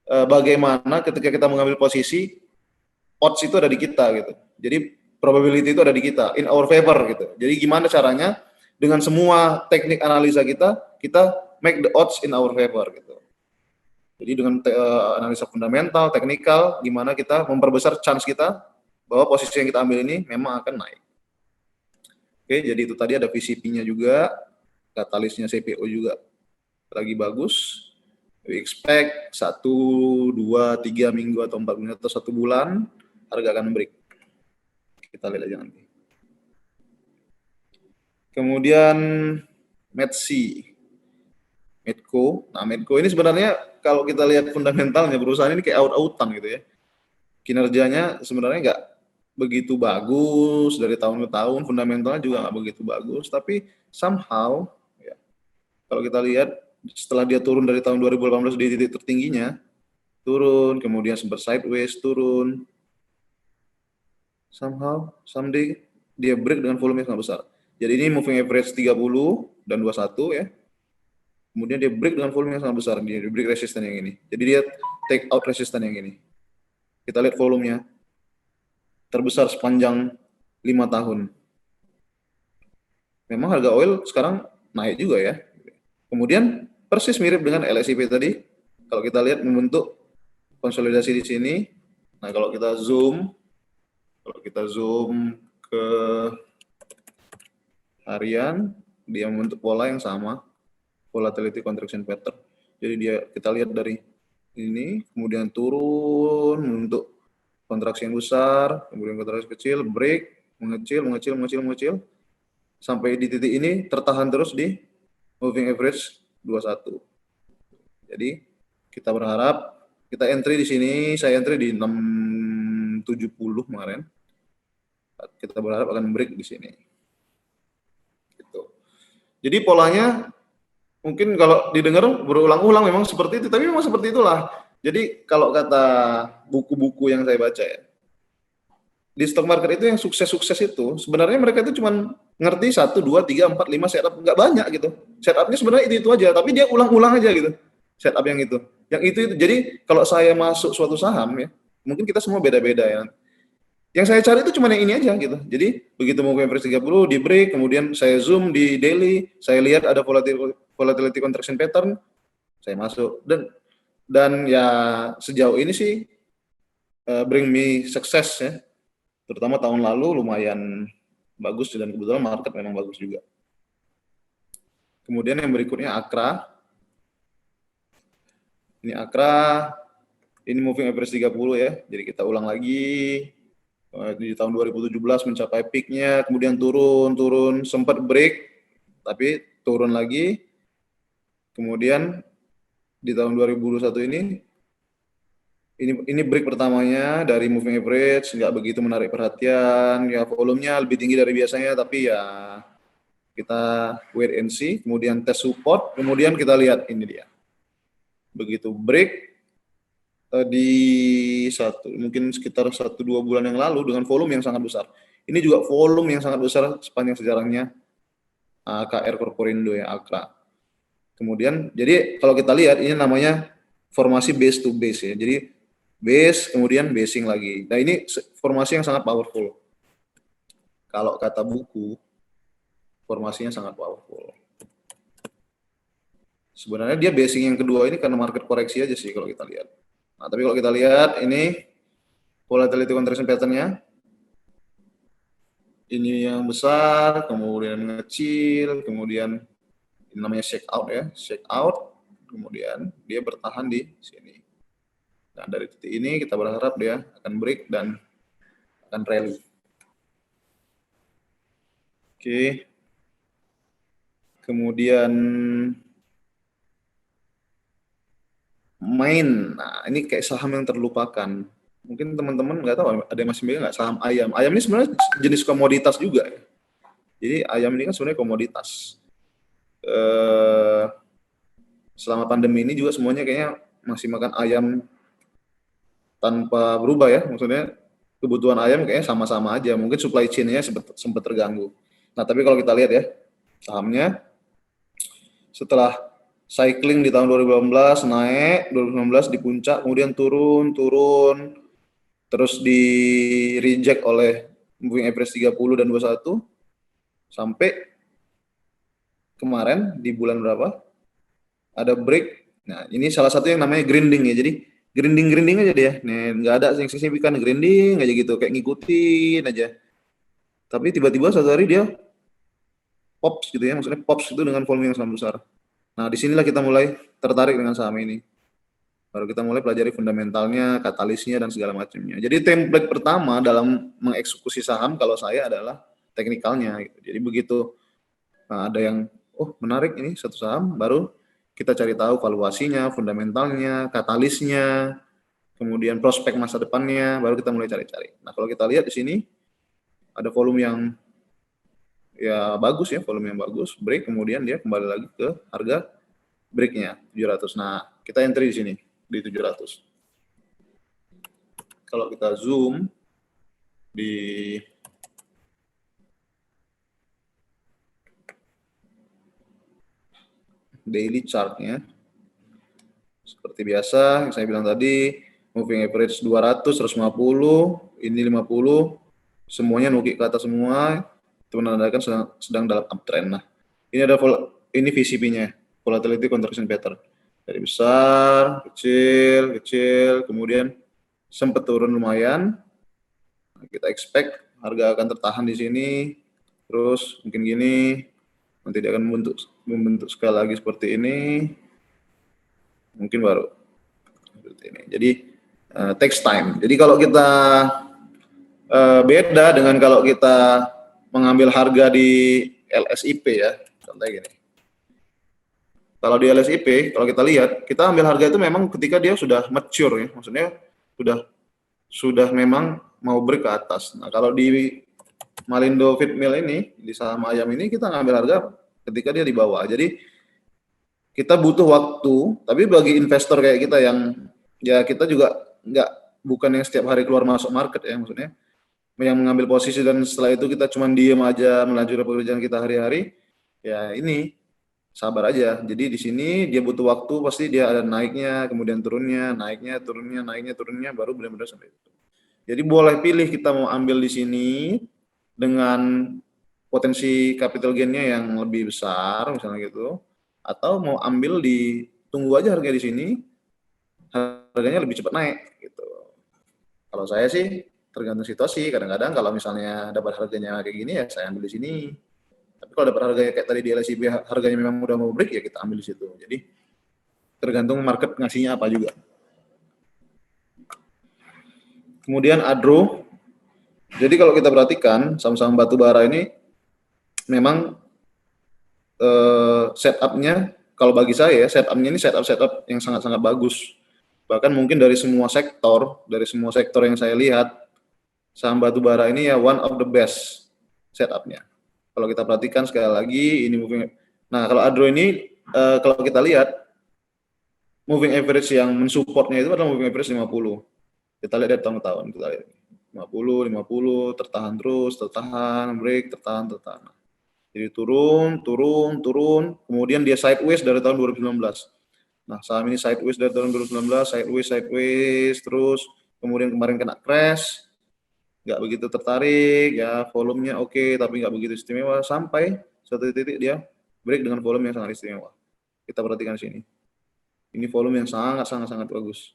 bagaimana ketika kita mengambil posisi, odds itu ada di kita gitu. Jadi probability itu ada di kita, in our favor gitu. Jadi gimana caranya dengan semua teknik analisa kita make the odds in our favor gitu. Jadi dengan analisa fundamental, teknikal, gimana kita memperbesar chance kita bahwa posisi yang kita ambil ini memang akan naik. Oke, jadi itu tadi ada VCP-nya juga, katalisnya CPO juga lagi bagus. We expect 1, 2, 3 minggu atau 4 minggu atau 1 bulan harga akan break. Kita lihat aja nanti. Kemudian Medco. Nah, Medco ini sebenarnya kalau kita lihat fundamentalnya perusahaan ini kayak out-outan gitu ya. Kinerjanya sebenarnya nggak begitu bagus dari tahun ke tahun, fundamentalnya juga nggak begitu bagus, tapi somehow ya, kalau kita lihat setelah dia turun dari tahun 2018 di titik tertingginya, turun, kemudian sempat sideways, turun, someday dia break dengan volume yang sangat besar. Jadi ini moving average 30 dan 21 ya. Kemudian dia break dengan volume yang sangat besar, dia break resisten yang ini. Jadi dia take out resisten yang ini. Kita lihat volumenya terbesar sepanjang 5 tahun. Memang harga oil sekarang naik juga ya. Kemudian persis mirip dengan LSIP tadi. Kalau kita lihat membentuk konsolidasi di sini. Nah, kalau kita zoom ke harian, dia membentuk pola yang sama, volatility contraction pattern. Jadi kita lihat dari ini, kemudian turun untuk kontraksi yang besar, kemudian kontraksi kecil, break, mengecil, sampai di titik ini tertahan terus di moving average 21. Jadi kita berharap, kita entry di sini, saya entry di 670 kemarin. Kita berharap akan break di sini. Gitu. Jadi polanya mungkin kalau didengar berulang-ulang memang seperti itu, tapi memang seperti itulah. Jadi kalau kata buku-buku yang saya baca ya, di stock market itu yang sukses-sukses itu sebenarnya mereka itu cuma ngerti 1, 2, 3, 4, 5 setup, nggak banyak gitu. Setupnya sebenarnya itu aja, tapi dia ulang-ulang aja gitu. Setup yang itu. Yang itu. Jadi kalau saya masuk suatu saham ya, mungkin kita semua beda-beda ya. Yang saya cari itu cuma yang ini aja gitu. Jadi begitu mau ke average 30 di break, kemudian saya zoom di daily, saya lihat ada volatility contraction pattern, saya masuk dan ya sejauh ini sih bring me success ya. Terutama tahun lalu lumayan bagus dan kebetulan market memang bagus juga. Kemudian yang berikutnya Akra. Ini Akra, ini moving average 30 ya. Jadi kita ulang lagi. Di tahun 2017 mencapai peaknya, kemudian turun, sempat break, tapi turun lagi. Kemudian di tahun 2021 ini break pertamanya dari moving average, nggak begitu menarik perhatian, ya volumenya lebih tinggi dari biasanya, tapi ya kita wait and see, kemudian tes support, kemudian kita lihat ini dia. Begitu break di mungkin sekitar 1-2 bulan yang lalu dengan volume yang sangat besar. Ini juga volume yang sangat besar sepanjang sejarahnya KR Corporindo ya, Akra. Kemudian, jadi kalau kita lihat ini namanya formasi base to base ya. Jadi base kemudian basing lagi. Nah ini formasi yang sangat powerful. Kalau kata buku, formasinya sangat powerful. Sebenarnya dia basing yang kedua ini karena market koreksi aja sih kalau kita lihat. Nah, tapi kalau kita lihat ini volatility contraction pattern-nya. Ini yang besar, kemudian mengecil, kemudian ini namanya shake out ya, shake out, kemudian dia bertahan di sini. Nah, dari titik ini kita berharap dia akan break dan akan rally. Oke. Kemudian main. Nah, ini kayak saham yang terlupakan. Mungkin teman-teman nggak tahu ada yang masih megang nggak saham ayam. Ayam ini sebenarnya jenis komoditas juga ya. Jadi ayam ini kan sebenarnya komoditas. Selama pandemi ini juga semuanya kayaknya masih makan ayam tanpa berubah ya. Maksudnya kebutuhan ayam kayaknya sama-sama aja. Mungkin supply chain-nya sempat terganggu. Nah, tapi kalau kita lihat ya, sahamnya setelah cycling di tahun 2018 naik, 2019 di puncak, kemudian turun, terus di reject oleh moving average 30 dan 21 sampai kemarin di bulan berapa? Ada break. Nah, ini salah satu yang namanya grinding ya. Jadi grinding aja dia. Nih, nggak ada yang signifikan, grinding aja gitu, kayak ngikutin aja. Tapi tiba-tiba satu hari dia pops gitu ya, maksudnya pops itu dengan volume yang sangat besar. Nah, disinilah kita mulai tertarik dengan saham ini. Baru kita mulai pelajari fundamentalnya, katalisnya, dan segala macamnya. Jadi template pertama dalam mengeksekusi saham kalau saya adalah teknikalnya. Gitu. Jadi begitu ada yang, oh menarik ini satu saham, baru kita cari tahu valuasinya, fundamentalnya, katalisnya, kemudian prospek masa depannya, baru kita mulai cari-cari. Nah kalau kita lihat di sini, ada volume yang ya bagus ya, volume yang bagus, break, kemudian dia kembali lagi ke harga breaknya 700. Nah kita entry di sini di 700. Kalau kita zoom di daily chartnya, seperti biasa yang saya bilang tadi, moving average 200, 150, ini 50, semuanya nukik ke atas semua, itu menandakan sedang dalam uptrend. Nah, ini ada ini VCP-nya, volatility contraction pattern. Dari besar, kecil, kemudian sempat turun lumayan. Nah, kita expect harga akan tertahan di sini, terus mungkin gini, nanti dia akan membentuk sekali lagi seperti ini, mungkin baru seperti ini. Jadi takes time. Jadi kalau kita beda dengan kalau kita mengambil harga di LSIP ya, contohnya gini. Kalau di LSIP, kalau kita lihat, kita ambil harga itu memang ketika dia sudah mature ya, maksudnya sudah memang mau break ke atas. Nah, kalau di Malindo Feed Mill ini, di saham ayam ini kita ngambil harga ketika dia di bawah. Jadi kita butuh waktu, tapi bagi investor kayak kita yang ya kita juga bukan yang setiap hari keluar masuk market ya, maksudnya yang mengambil posisi dan setelah itu kita cuma diem aja melanjutkan pekerjaan kita hari-hari, ya ini sabar aja. Jadi di sini dia butuh waktu, pasti dia ada naiknya, kemudian turunnya, naiknya, turunnya, naiknya, turunnya, baru benar-benar sampai itu. Jadi boleh pilih kita mau ambil di sini dengan potensi capital gain-nya yang lebih besar, misalnya gitu, atau mau ambil di tunggu aja harga di sini, harganya lebih cepat naik gitu. Kalau saya sih tergantung situasi, kadang-kadang kalau misalnya dapat harganya kayak gini ya saya ambil di sini. Tapi kalau dapat harganya kayak tadi di LSIB harganya memang udah mau break ya kita ambil di situ. Jadi tergantung market ngasihnya apa juga. Kemudian Adro. Jadi kalau kita perhatikan saham-saham batu bara ini memang setup-nya kalau bagi saya setup-nya ini setup yang sangat-sangat bagus. Bahkan mungkin dari semua sektor yang saya lihat saham batu bara ini ya one of the best setup-nya. Kalau kita perhatikan sekali lagi ini moving. Nah, kalau Adro ini kalau kita lihat moving average yang mensupportnya itu adalah moving average 50. Kita lihat dari tahun ke tahun, kita lihat 50, tertahan terus, tertahan, break, tertahan. Jadi turun, kemudian dia sideways dari tahun 2019. Nah, saham ini sideways dari tahun 2019, sideways terus, kemudian kemarin kena crash, nggak begitu tertarik, ya volumenya oke, tapi nggak begitu istimewa, sampai suatu titik dia break dengan volume yang sangat istimewa. Kita perhatikan sini. Ini volume yang sangat bagus.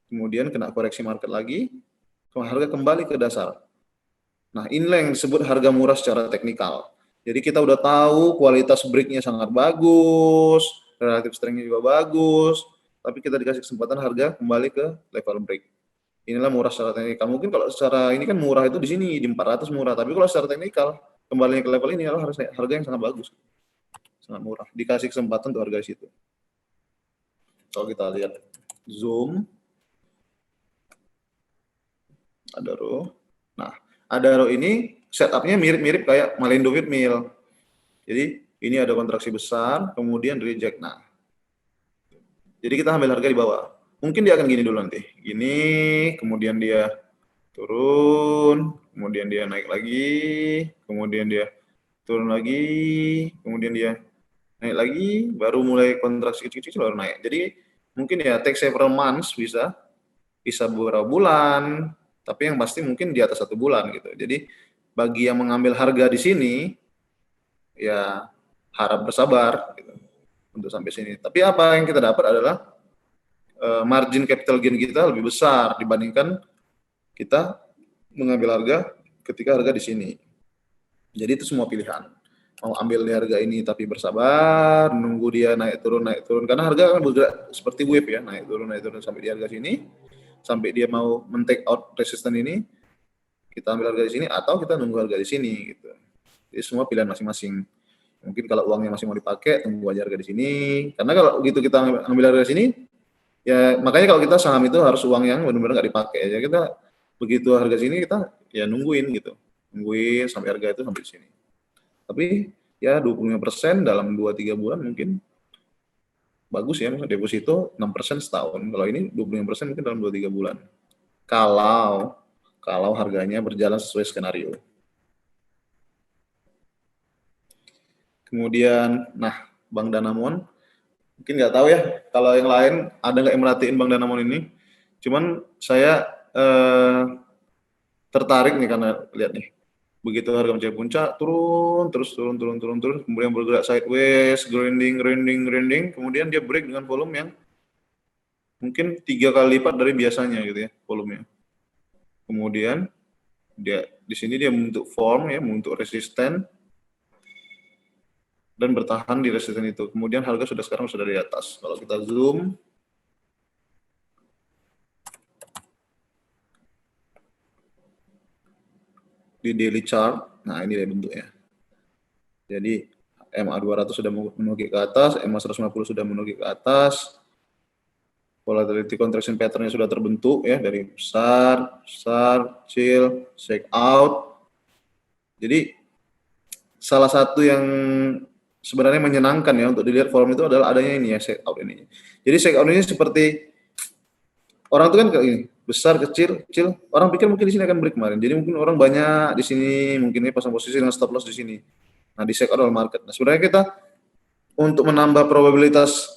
Kemudian kena koreksi market lagi, harga kembali ke dasar. Nah, inilah yang disebut harga murah secara teknikal. Jadi kita udah tahu kualitas breaknya sangat bagus, relatif strength-nya juga bagus, tapi kita dikasih kesempatan harga kembali ke level break. Inilah murah secara teknikal. Mungkin kalau secara ini kan murah itu di sini di 400 murah, tapi kalau secara teknikal kembali ke level ini adalah harga yang sangat bagus. Sangat murah. Dikasih kesempatan untuk harga di situ. Kalau kita lihat zoom Adaro. Nah, Adaro ini setup-nya mirip-mirip kayak Malindo Feed Mill. Jadi ini ada kontraksi besar, kemudian reject. Nah, jadi kita ambil harga di bawah. Mungkin dia akan gini dulu nanti. Gini, kemudian dia turun, kemudian dia naik lagi, kemudian dia turun lagi, kemudian dia naik lagi, baru mulai kontraksi kecil-kecil baru naik. Jadi mungkin ya take several months bisa beberapa bulan, tapi yang pasti mungkin di atas 1 bulan gitu. Jadi bagi yang mengambil harga di sini, ya harap bersabar gitu, untuk sampai sini. Tapi apa yang kita dapat adalah margin capital gain kita lebih besar dibandingkan kita mengambil harga ketika harga di sini. Jadi itu semua pilihan. Mau ambil di harga ini tapi bersabar, nunggu dia naik turun, karena harga kan bergerak seperti wave ya, naik turun sampai di harga sini, sampai dia mau men-take out resisten ini, kita ambil harga di sini atau kita nunggu harga di sini gitu. Jadi semua pilihan masing-masing. Mungkin kalau uangnya masih mau dipakai, tunggu aja harga di sini. Karena kalau begitu kita ambil harga di sini, ya makanya kalau kita saham itu harus uang yang benar-benar nggak dipakai. Ya kita begitu harga sini kita ya nungguin gitu. Nungguin sampai harga itu sampai di sini. Tapi ya 25% dalam 2-3 bulan mungkin bagus ya, deposito 6% setahun. Kalau ini 25% mungkin dalam 2-3 bulan. Kalau harganya berjalan sesuai skenario. Kemudian, nah, Bang Danamon, mungkin nggak tahu ya, kalau yang lain ada nggak yang merhatiin Bang Danamon ini. Cuman saya tertarik nih karena lihat nih, begitu harga mencapai puncak, turun, kemudian bergerak sideways, grinding, kemudian dia break dengan volume yang mungkin 3 kali lipat dari biasanya gitu ya, volumenya. Kemudian dia Di sini dia membentuk form ya, membentuk resisten dan bertahan di resisten itu. Kemudian harga sekarang sudah di atas. Kalau kita zoom, di daily chart, nah ini dia bentuknya. Jadi MA200 sudah menukik ke atas, MA150 sudah menukik ke atas, volatility contraction pattern-nya sudah terbentuk ya, dari besar, kecil, shake out. Jadi salah satu yang sebenarnya menyenangkan ya untuk dilihat forum itu adalah adanya ini ya, shake out ini. Jadi shake out ini seperti orang itu kan kayak gini, besar, kecil, kecil. Orang pikir mungkin di sini akan break kemarin. Jadi mungkin orang banyak di sini, mungkin ini pasang posisi dengan stop loss di sini. Nah, di shake out adalah market. Nah, sebenarnya kita untuk menambah probabilitas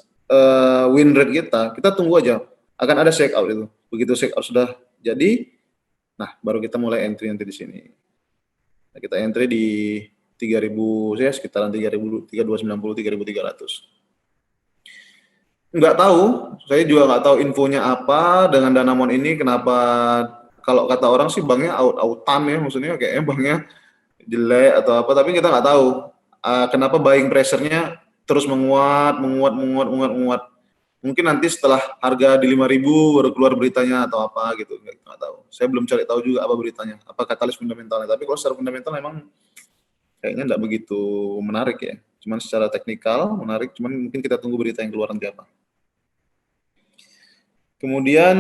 win rate kita tunggu aja. Akan ada shake out itu. Begitu shake out sudah jadi, nah baru kita mulai entry nanti di sini. Nah, kita entry di 3000 ya, sekitaran 3000, 3290, 3300. Nggak tahu, saya juga nggak tahu infonya apa dengan Danamon ini, kenapa kalau kata orang sih banknya out-outan ya, maksudnya kayaknya banknya jelek atau apa, tapi kita nggak tahu kenapa buying pressure-nya terus menguat. Mungkin nanti setelah harga di 5.000 baru keluar beritanya atau apa gitu, nggak tahu. Saya belum cari tahu juga apa beritanya, apa katalis fundamentalnya. Tapi kalau secara fundamental memang kayaknya nggak begitu menarik ya. Cuman secara teknikal menarik, cuman mungkin kita tunggu berita yang keluar nanti apa. Kemudian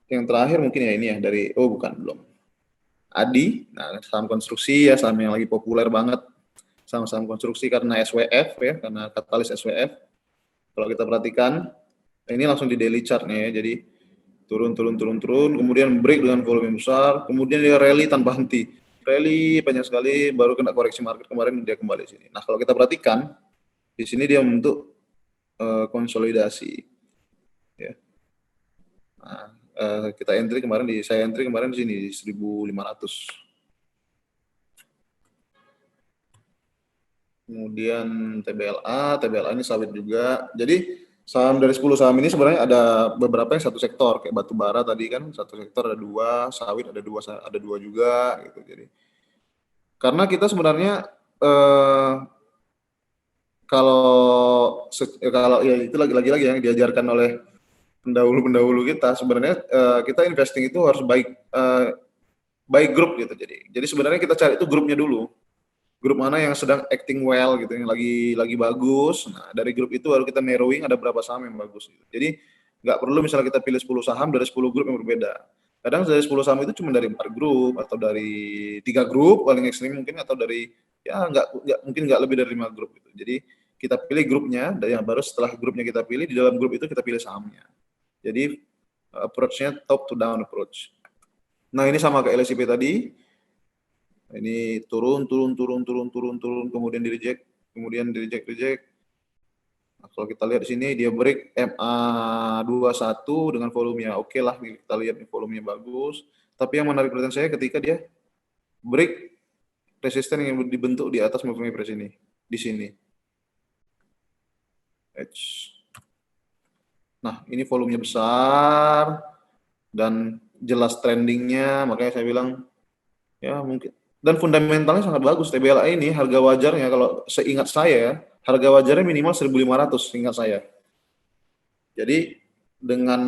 yang terakhir mungkin ya ini ya dari, oh bukan, belum. ADI, nah saham konstruksi ya, saham yang lagi populer banget. Saham-saham konstruksi karena SWF ya, karena katalis SWF. Kalau kita perhatikan, ini langsung di daily chart-nya ya, jadi turun, kemudian break dengan volume besar, kemudian dia rally tanpa henti. Rally banyak sekali, baru kena koreksi market kemarin, dia kembali sini. Nah, kalau kita perhatikan, di sini dia membentuk konsolidasi. Ya. Nah, saya entry kemarin di sini, di 1.500. Kemudian TBLA ini sawit juga. Jadi saham dari 10 saham ini sebenarnya ada beberapa yang satu sektor, kayak batu bara tadi kan satu sektor ada dua, sawit ada dua juga gitu. Jadi karena kita sebenarnya kalau ya itu lagi-lagi yang diajarkan oleh pendahulu kita, sebenarnya kita investing itu harus baik grup gitu. Jadi sebenarnya kita cari itu grupnya dulu. Grup mana yang sedang acting well gitu, yang lagi bagus. Nah, dari grup itu baru kita narrowing ada berapa saham yang bagus gitu. Jadi nggak perlu misalnya kita pilih 10 saham dari 10 grup yang berbeda. Kadang dari 10 saham itu cuma dari 4 grup atau dari 3 grup paling ekstrim mungkin, atau dari ya nggak lebih dari 5 grup gitu. Jadi kita pilih grupnya, dan yang baru setelah grupnya kita pilih, di dalam grup itu kita pilih sahamnya. Jadi approach-nya top to down approach. Nah, ini sama kayak LSIP tadi. Ini turun, kemudian di reject. Nah, kalau kita lihat di sini dia break MA21 dengan volumenya oke lah, kita lihat nih volumenya bagus. Tapi yang menarik perhatian saya ketika dia break resisten yang dibentuk di atas moving average ini, di sini. Nah, ini volumenya besar dan jelas trendingnya, makanya saya bilang ya mungkin. Dan fundamentalnya sangat bagus. TBLA ini harga wajarnya kalau seingat saya, harga wajarnya minimal 1.500 seingat saya. Jadi dengan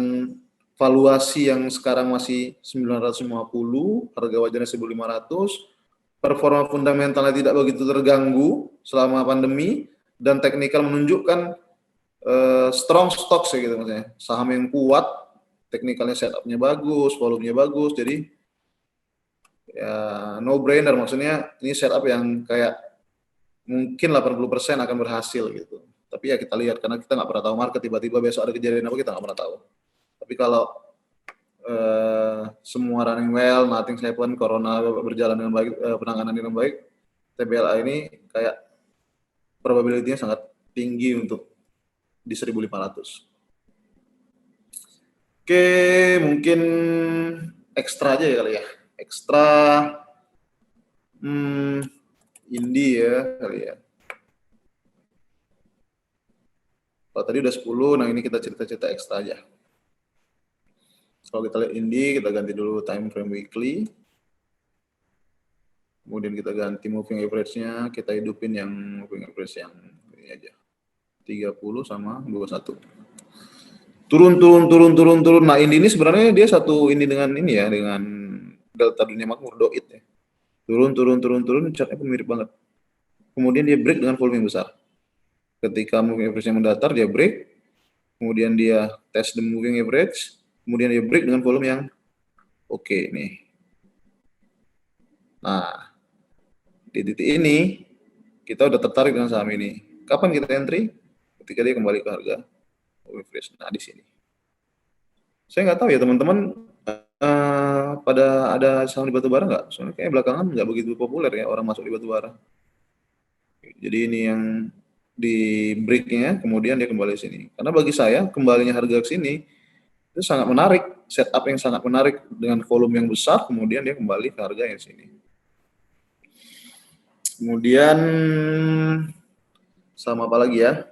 valuasi yang sekarang masih 950, harga wajarnya 1.500, performa fundamentalnya tidak begitu terganggu selama pandemi, dan teknikal menunjukkan strong stocks ya gitu maksudnya. Saham yang kuat, teknikalnya setupnya bagus, volumenya bagus, jadi ya no brainer, maksudnya ini setup yang kayak mungkin 80% akan berhasil gitu. Tapi ya kita lihat, karena kita nggak pernah tahu market, tiba-tiba besok ada kejadian apa kita nggak pernah tahu. Tapi kalau semua running well, nothing happen, corona berjalan dengan baik, penanganan dengan baik, TBLA ini kayak probability-nya sangat tinggi untuk di 1.500. Oke, mungkin ekstra aja ya kali ya. Ekstra Indi ya kali ya. Kalau tadi udah 10, nah ini kita cerita-cerita ekstra aja. Kalau kita lihat Indi, kita ganti dulu time frame weekly. Kemudian kita ganti moving average-nya, kita hidupin yang moving average yang ini aja. 30 sama 21. Turun. Nah, ini sebenarnya dia satu ini dengan ini ya, dengan delta dunia makmur, doit ya. Turun, chartnya pun mirip banget. Kemudian dia break dengan volume yang besar. Ketika moving average-nya mendatar, dia break. Kemudian dia test the moving average. Kemudian dia break dengan volume yang oke nih. Nah, di titik ini, kita udah tertarik dengan saham ini. Kapan kita entry? Ketika dia kembali ke harga moving average. Nah, di sini. Saya nggak tahu ya teman-teman, pada ada saham di batubara nggak? Soalnya kayak belakangan nggak begitu populer ya orang masuk di batubara. Jadi ini yang di breaknya, kemudian dia kembali sini. Karena bagi saya kembalinya harga ke sini itu sangat menarik, setup yang sangat menarik dengan volume yang besar, kemudian dia kembali ke harga yang sini. Kemudian sama apa lagi ya?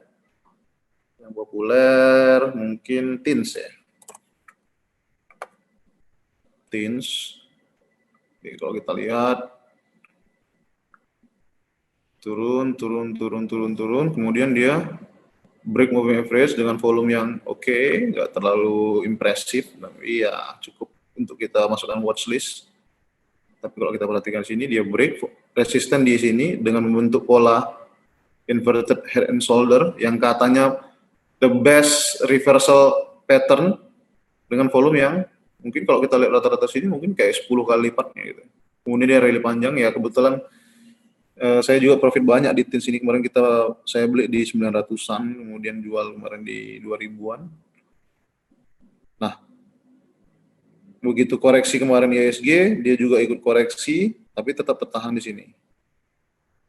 Yang populer mungkin TINS ya. TINS. Jadi kalau kita lihat turun, kemudian dia break moving average dengan volume yang oke, nggak terlalu impresif, tapi ya cukup untuk kita masukkan watchlist. Tapi kalau kita perhatikan sini, dia break resisten di sini dengan membentuk pola inverted head and shoulder yang katanya the best reversal pattern dengan volume yang mungkin kalau kita lihat rata-rata sini mungkin kayak 10 kali lipatnya gitu. Kemudian dia rally panjang ya, kebetulan saya juga profit banyak di TINS ini. Kemarin saya beli di 900-an, kemudian jual kemarin di 2000-an. Nah, begitu koreksi kemarin ISG, dia juga ikut koreksi, tapi tetap tertahan di sini.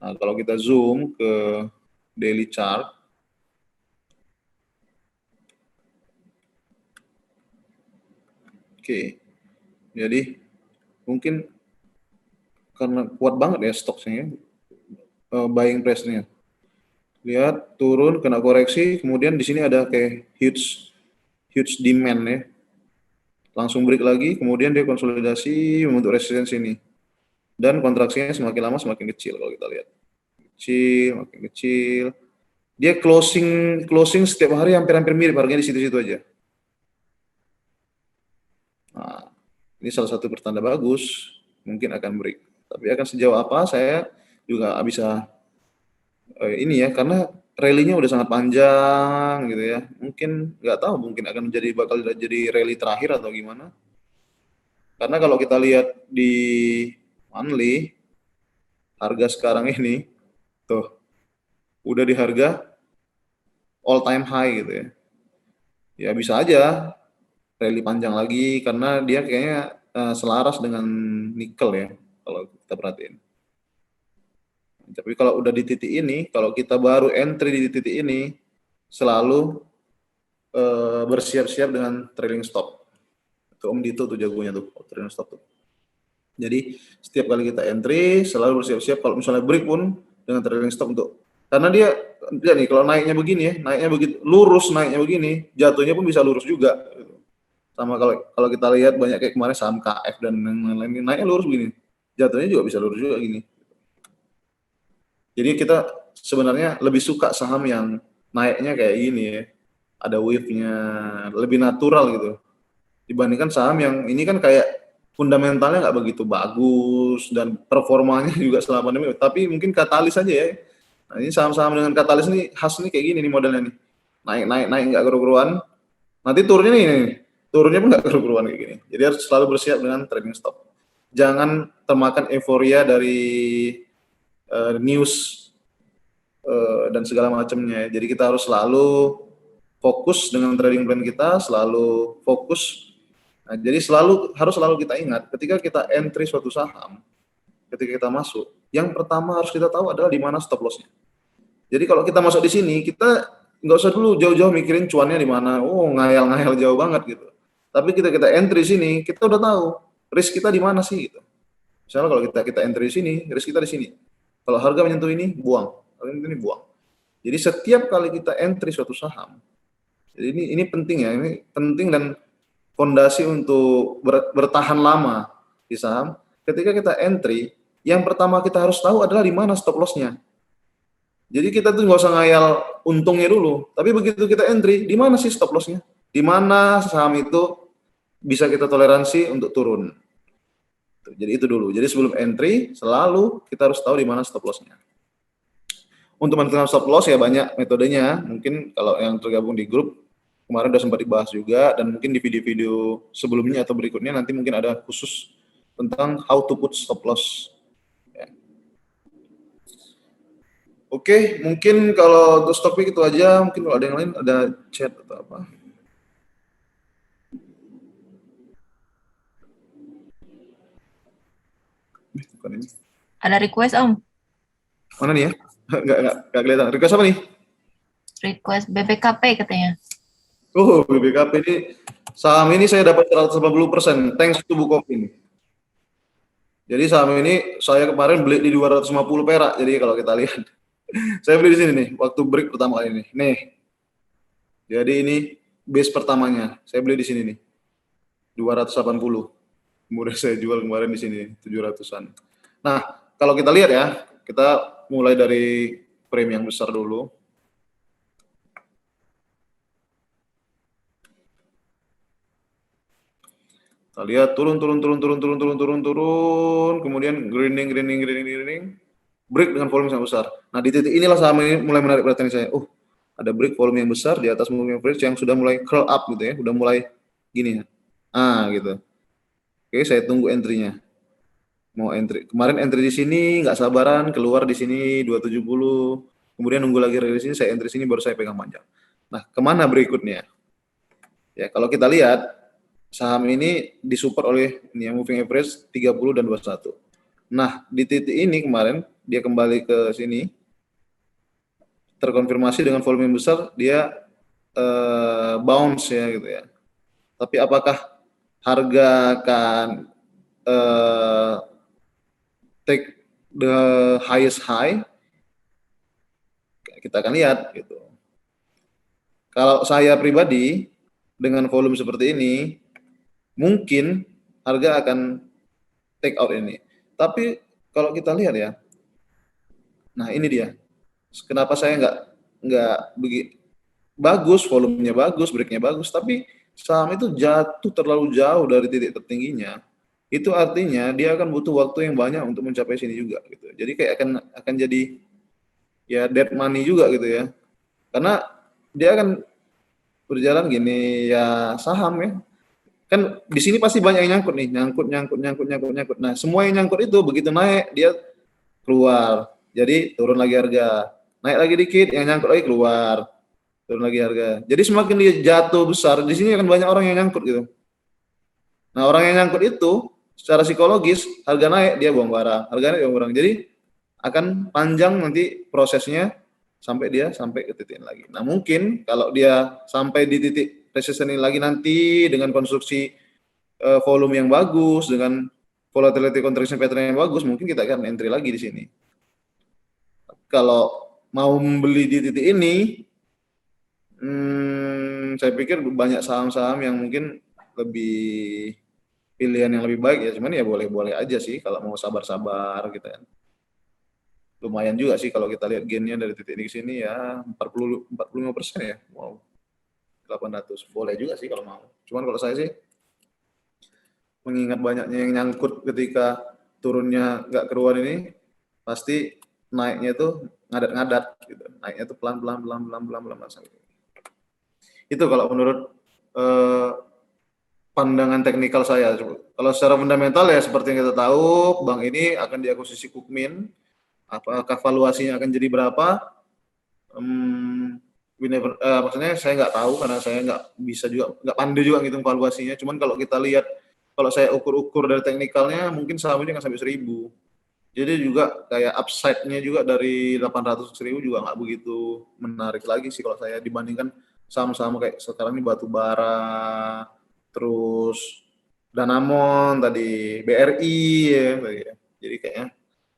Nah, kalau kita zoom ke daily chart, oke, jadi mungkin karena kuat banget ya stoknya, buying price-nya. Lihat turun, kena koreksi, kemudian di sini ada kayak huge demand ya. Langsung break lagi, kemudian dia konsolidasi membentuk resistensi ini. Dan kontraksinya semakin lama semakin kecil kalau kita lihat. Makin kecil. Dia closing setiap hari hampir mirip, harganya di situ-situ aja. Nah, ini salah satu pertanda bagus, mungkin akan break. Tapi akan sejauh apa saya juga bisa ini ya, karena rally-nya udah sangat panjang gitu ya. Mungkin nggak tahu, mungkin bakal jadi rally terakhir atau gimana. Karena kalau kita lihat di monthly, harga sekarang ini tuh udah di harga all time high gitu ya. Ya bisa aja rally panjang lagi karena dia kayaknya selaras dengan nikel ya kalau kita perhatiin. Tapi kalau udah di titik ini, kalau kita baru entry di titik ini, selalu bersiap-siap dengan trailing stop. Itu Om Dito tuh jagonya tuh, trailing stop tuh. Jadi setiap kali kita entry, selalu bersiap-siap kalau misalnya break pun dengan trailing stop untuk, karena dia nih kalau naiknya begini ya, naiknya begitu lurus, naiknya begini, jatuhnya pun bisa lurus juga. Sama kalau kita lihat banyak kayak kemarin saham KF dan lain-lain, naiknya lurus begini, jatuhnya juga bisa lurus juga gini. Jadi kita sebenarnya lebih suka saham yang naiknya kayak gini ya, ada wave-nya, lebih natural gitu. Dibandingkan saham yang ini kan kayak fundamentalnya nggak begitu bagus dan performanya juga selama pandemi, tapi mungkin katalis aja ya. Nah, ini saham-saham dengan katalis nih khas nih kayak gini nih modelnya nih. Naik nggak keru-keruan. Nanti turunnya nih, turunnya pun nggak keru-keruan kayak gini. Jadi harus selalu bersiap dengan trading stop. Jangan termakan euforia dari news dan segala macamnya. Jadi kita harus selalu fokus dengan trading plan kita, selalu fokus. Nah, jadi harus selalu kita ingat ketika kita entry suatu saham, ketika kita masuk, yang pertama harus kita tahu adalah di mana stop loss-nya. Jadi kalau kita masuk di sini, kita nggak usah dulu jauh-jauh mikirin cuannya di mana. Oh, ngayal-ngayal jauh banget gitu. Tapi kita entry sini, kita udah tahu risk kita di mana sih gitu. Misalnya kalau kita entry di sini, risk kita di sini. Kalau harga menyentuh ini, buang. Kalau ini buang. Jadi setiap kali kita entry suatu saham, jadi ini penting ya, ini penting dan fondasi untuk bertahan lama di saham. Ketika kita entry, Yang pertama kita harus tahu adalah di mana stop loss-nya. Jadi kita tuh nggak usah ngayal untungnya dulu, tapi begitu kita entry, di mana sih stop loss-nya? Di mana saham itu bisa kita toleransi untuk turun. Jadi itu dulu. Jadi sebelum entry, selalu kita harus tahu di mana stop loss-nya. Untuk menentukan stop loss ya banyak metodenya. Mungkin kalau yang tergabung di grup, kemarin udah sempat dibahas juga, dan mungkin di video-video sebelumnya atau berikutnya nanti mungkin ada khusus tentang how to put stop loss. Ya. Oke, mungkin kalau untuk stock pick itu aja. Mungkin kalau ada yang lain, ada chat atau apa. Bukan ini. Ada request Om, Mana nih ya? Nggak kelihatan. Request apa nih? request BPKP katanya. Oh, BBKP ini saham ini saya dapat 180%. Thanks to Bukopin. Jadi saham ini saya kemarin beli di 250 perak. Jadi kalau kita lihat, saya beli di sini nih, waktu break pertama kali nih. Nih. Jadi ini base pertamanya. Saya beli di sini nih. 280. Kemudian saya jual kemarin di sini 700-an. Nah, kalau kita lihat ya, kita mulai dari frame yang besar dulu. Kita lihat turun, kemudian grinding, break dengan volume yang besar. Nah, di titik inilah saham ini mulai menarik perhatian saya. Oh, ada break volume yang besar di atas moving average yang sudah mulai curl up gitu ya, sudah mulai gini ya. Gitu. Oke, saya tunggu entry-nya. Mau entry. Kemarin entry di sini nggak sabaran, keluar di sini 270. Kemudian nunggu lagi dari sini, saya entry sini baru saya pegang panjang. Nah, kemana berikutnya? Ya, kalau kita lihat saham ini disupport oleh ini yang moving average 30 dan 21. Nah, di titik ini kemarin dia kembali ke sini, terkonfirmasi dengan volume yang besar, dia bounce ya gitu ya. Tapi apakah harga akan take the highest high? Kita akan lihat gitu. Kalau saya pribadi dengan volume seperti ini, mungkin harga akan take out ini. Tapi kalau kita lihat ya, nah ini dia. Kenapa saya nggak begitu bagus, volumenya bagus, breaknya bagus, tapi saham itu jatuh terlalu jauh dari titik tertingginya. Itu artinya dia akan butuh waktu yang banyak untuk mencapai sini juga gitu. Jadi kayak akan jadi ya dead money juga gitu ya. Karena dia akan berjalan gini ya saham ya. Kan di sini pasti banyak yang nyangkut nih, nyangkut. Nah, semua yang nyangkut itu begitu naik dia keluar. Jadi turun lagi harga. Naik lagi dikit, yang nyangkut lagi keluar. Turun lagi harga. Jadi semakin dia jatuh besar, di sini akan banyak orang yang nyangkut gitu. Nah, orang yang nyangkut itu secara psikologis harga naik dia buang barang, harga naik dia buang barang. Jadi akan panjang nanti prosesnya sampai dia sampai ke titik ini lagi. Nah, mungkin kalau dia sampai di titik resisten ini lagi nanti dengan konstruksi volume yang bagus, dengan volatility contraction pattern yang bagus, mungkin kita akan entry lagi di sini. Kalau mau membeli di titik ini, saya pikir banyak saham-saham yang mungkin lebih pilihan yang lebih baik ya, cuman ya boleh-boleh aja sih kalau mau sabar-sabar gitu kan. Lumayan juga sih kalau kita lihat gainnya dari titik ini ke sini ya 45% ya. Wow. 800. Boleh juga sih kalau mau. Cuman kalau saya sih mengingat banyaknya yang nyangkut ketika turunnya nggak keruan ini, pasti naiknya itu ngadat-ngadat gitu. Naiknya itu pelan-pelan sampai. Itu kalau menurut pandangan teknikal saya. Kalau secara fundamental ya seperti yang kita tahu, bank ini akan diakuisisi Kukmin. Apakah valuasinya akan jadi berapa? Maksudnya saya nggak tahu karena saya nggak bisa juga, nggak pandai juga ngitung valuasinya. Cuman kalau kita lihat, kalau saya ukur-ukur dari teknikalnya, mungkin saham ini akan sampai 1.000. Jadi juga kayak upside-nya juga dari 800 ke 1.000 juga nggak begitu menarik lagi sih kalau saya dibandingkan saham-saham kayak sekarang ini batu bara, terus Danamon tadi, BRI ya. Jadi kayaknya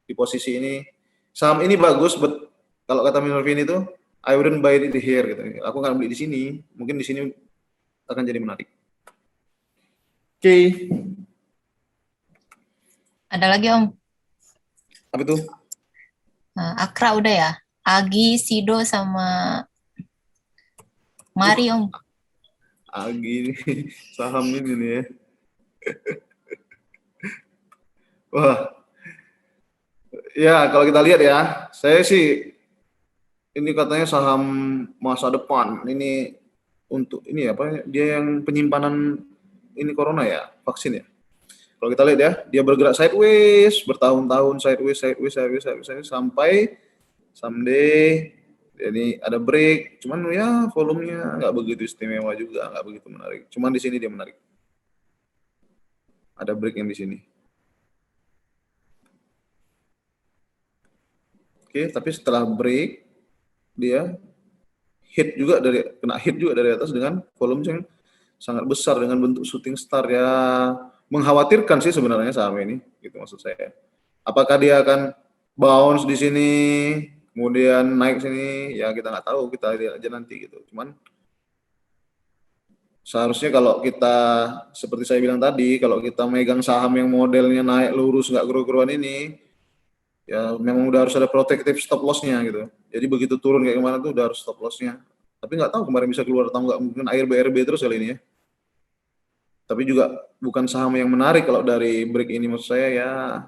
di posisi ini saham ini bagus, but kalau kata Minervin itu I wouldn't buy it here gitu. Aku nggak beli di sini, mungkin di sini akan jadi menarik. Oke. Ada lagi Om? Apa itu? Akra udah ya. Agi, Sido sama Mari Om. Agi ini saham ini nih ya. Wah, ya kalau kita lihat ya, saya sih ini katanya saham masa depan. Ini untuk ini apa? Dia yang penyimpanan ini corona ya, vaksin ya. Kalau kita lihat ya, dia bergerak sideways, bertahun-tahun sideways, sideways, sideways, sideways, sideways, sampai someday ini ada break. Cuman ya volumenya nggak begitu istimewa juga, nggak begitu menarik. Cuman di sini dia menarik. Ada break yang di sini. Oke, tapi setelah break dia kena hit juga dari atas dengan volume yang sangat besar dengan bentuk shooting star ya, mengkhawatirkan sih sebenarnya saham ini, gitu maksud saya. Apakah dia akan bounce di sini, kemudian naik sini, ya kita nggak tahu, kita lihat aja nanti gitu. Cuman seharusnya kalau kita seperti saya bilang tadi, kalau kita megang saham yang modelnya naik lurus nggak guru-guruan ini, ya memang udah harus ada protective stop loss-nya gitu. Jadi begitu turun kayak kemana tuh udah harus stop loss-nya. Tapi nggak tahu kemarin bisa keluar atau nggak, mungkin air BRB terus kali ini ya. Tapi juga bukan saham yang menarik kalau dari break ini, maksud saya ya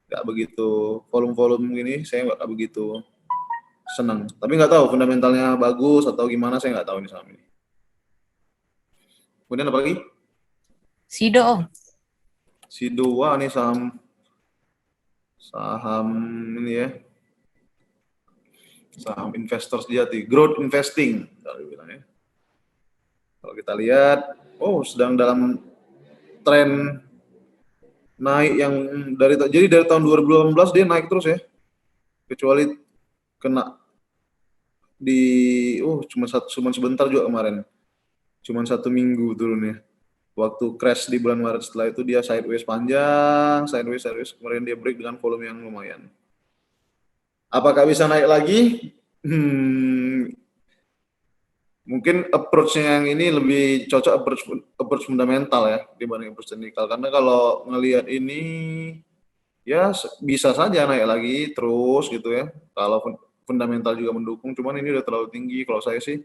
nggak begitu volume-volume ini saya nggak begitu senang. Tapi nggak tahu fundamentalnya bagus atau gimana, saya nggak tahu ini saham ini. Kemudian apa lagi? Sido Om. Sidua nih saham ini ya, saham investor sejati, growth investing kalau bilang ya. Kalau kita lihat, sedang dalam tren naik yang dari tahun 2018 dia naik terus ya, kecuali kena di cuma sebentar juga kemarin, cuma 1 minggu turunnya. Waktu crash di bulan Maret, setelah itu dia sideways panjang, sideways, kemudian dia break dengan volume yang lumayan. Apakah bisa naik lagi? Mungkin approach-nya yang ini lebih cocok approach fundamental ya dibanding approach technical, karena kalau ngelihat ini ya bisa saja naik lagi terus gitu ya kalau fundamental juga mendukung, cuman ini udah terlalu tinggi. Kalau saya sih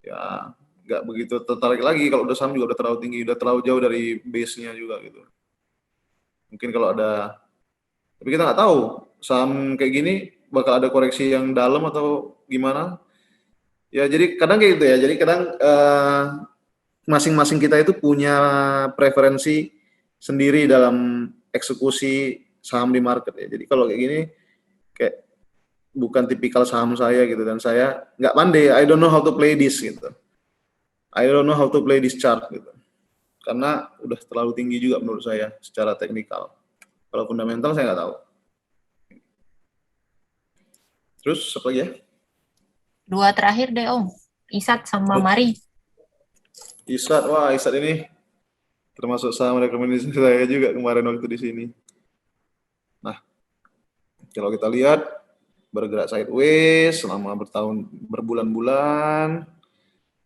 ya nggak begitu tertarik lagi, kalau udah saham juga udah terlalu tinggi, udah terlalu jauh dari base-nya juga gitu. Mungkin kalau ada, tapi kita nggak tahu saham kayak gini bakal ada koreksi yang dalam atau gimana. Ya jadi kadang kayak gitu ya, jadi kadang masing-masing kita itu punya preferensi sendiri dalam eksekusi saham di market ya. Jadi kalau kayak gini kayak bukan tipikal saham saya gitu, dan saya nggak pandai, I don't know how to play this gitu. I don't know how to play this chart gitu. Karena udah terlalu tinggi juga menurut saya secara teknikal. Kalau fundamental saya nggak tahu. Terus apa lagi ya? 2 terakhir deh Om. Isat sama Mari. Isat, wah Isat ini termasuk saham rekomendasi saya juga kemarin waktu di sini. Nah, kalau kita lihat bergerak sideways selama berbulan-bulan.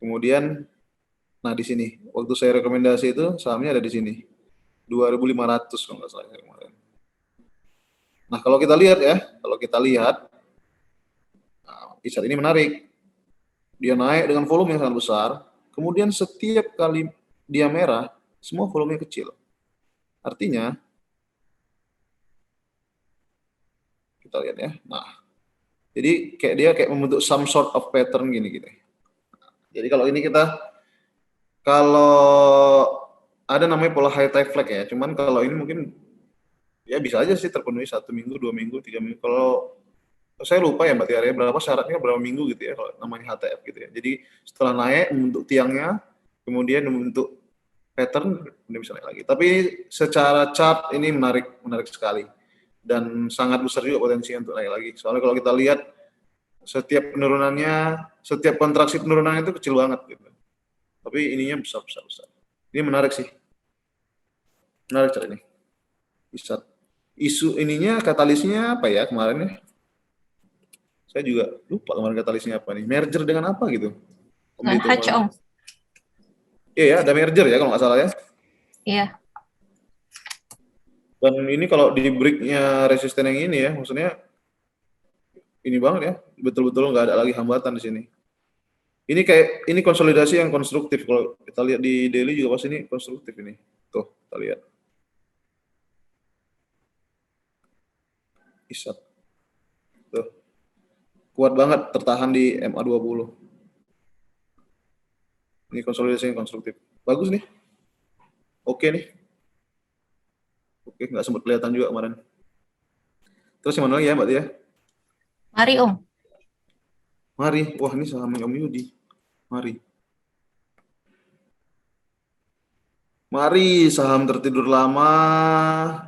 Kemudian, nah di sini waktu saya rekomendasi itu sahamnya ada di sini 2.500 kalau nggak salah kemarin. Nah kalau kita lihat ya, Isat ini menarik. Dia naik dengan volume yang sangat besar. Kemudian setiap kali dia merah, semua volumenya kecil. Artinya, kita lihat ya. Nah, jadi dia kayak membentuk some sort of pattern gini gitu. Jadi kalau ini kalau ada namanya pola high tie flag ya. Cuman kalau ini mungkin ya bisa aja sih terpenuhi 1 minggu, 2 minggu, 3 minggu. Kalau saya lupa ya Mbak Tiara, berapa syaratnya, berapa minggu gitu ya kalau namanya HTF gitu ya. Jadi setelah naik membentuk tiangnya, kemudian membentuk pattern, ini bisa naik lagi. Tapi secara chart ini menarik sekali dan sangat besar juga potensinya untuk naik lagi. Soalnya kalau kita lihat setiap penurunannya, setiap kontraksi penurunannya itu kecil banget gitu. Tapi ininya besar. Ini menarik sih. Menarik cara ini. Bisa. Isu ininya katalisnya apa ya kemarin ya? Saya juga lupa kemarin katalisnya apa nih. Merger dengan apa gitu? Dengan Hatch Om. Iya ya, ada merger ya kalau nggak salah ya. Iya. Dan ini kalau di breaknya resisten yang ini ya, maksudnya ini banget ya, betul-betul nggak ada lagi hambatan di sini. Ini konsolidasi yang konstruktif. Kalau kita lihat di daily juga pasti ini konstruktif ini. Tuh, kita lihat. Isat. Tuh. Kuat banget tertahan di MA20. Ini konsolidasi yang konstruktif. Bagus nih. Oke nih. Oke, nggak sempat kelihatan juga kemarin. Terus yang mana lagi ya, Mbak Tia? Mari Om. Mari. Wah, ini saham Om Yudi. Mari. Mari, saham tertidur lama.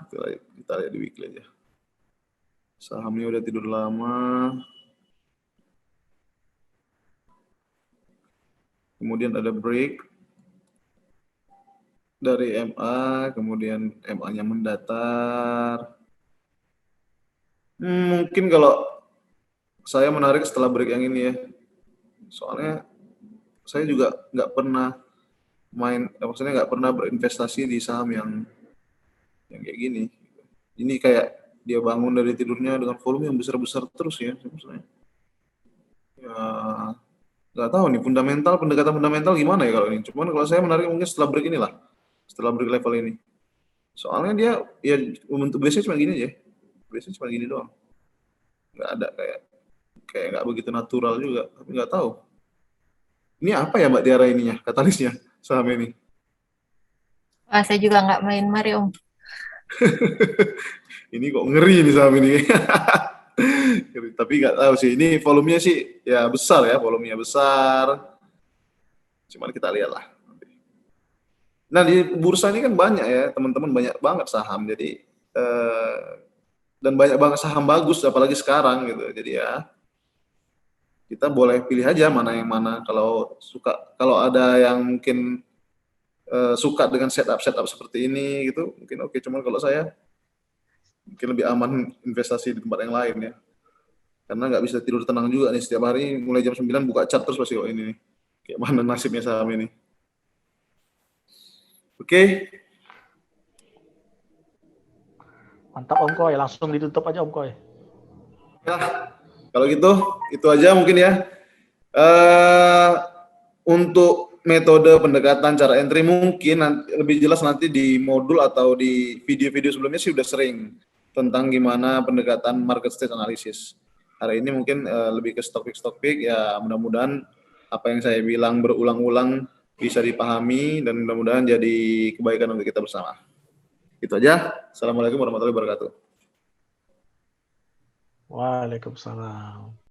Kita lihat di weekly aja. Sahamnya udah tidur lama. Kemudian ada break dari MA, kemudian MA-nya mendatar. Mungkin kalau saya menarik setelah break yang ini ya. Soalnya saya juga nggak pernah maksudnya nggak pernah berinvestasi di saham yang kayak gini. Ini kayak dia bangun dari tidurnya dengan volume yang besar-besar terus ya. Maksudnya. Ya, nggak tahu nih pendekatan fundamental gimana ya kalau ini. Cuman kalau saya menarik mungkin setelah break inilah, setelah break level ini. Soalnya dia ya bentuk base cuma gini aja, base cuma gini doang, nggak ada kayak nggak begitu natural juga. Tapi nggak tahu. Ini apa ya Mbak Tiara ininya, katalisnya saham ini? Wah, saya juga nggak main Mari Om. Ini kok ngeri nih saham ini. Tapi nggak tahu sih. Ini volumenya sih ya besar ya, volumenya besar. Cuman kita lihat lah. Nah di bursa ini kan banyak ya teman-teman, banyak banget saham. Jadi dan banyak banget saham bagus, apalagi sekarang gitu. Jadi ya kita boleh pilih aja mana yang mana. Kalau suka, kalau ada yang mungkin suka dengan setup seperti ini gitu, mungkin oke. Cuman kalau saya mungkin lebih aman investasi di tempat yang lain ya. Karena nggak bisa tidur tenang juga nih, setiap hari mulai jam 9 buka chart terus pasti, oh ini nih. Kayak mana nasibnya saham ini. Oke. Mantap Om Koy, langsung ditutup aja Om Koy. Ya, kalau gitu itu aja mungkin ya. Untuk metode pendekatan cara entry mungkin lebih jelas nanti di modul atau di video-video sebelumnya sih udah sering tentang gimana pendekatan market stage analysis. Hari ini mungkin lebih ke stock pick ya, mudah-mudahan apa yang saya bilang berulang-ulang bisa dipahami dan mudah-mudahan jadi kebaikan untuk kita bersama. Itu aja. Assalamualaikum warahmatullahi wabarakatuh. Waalaikumsalam.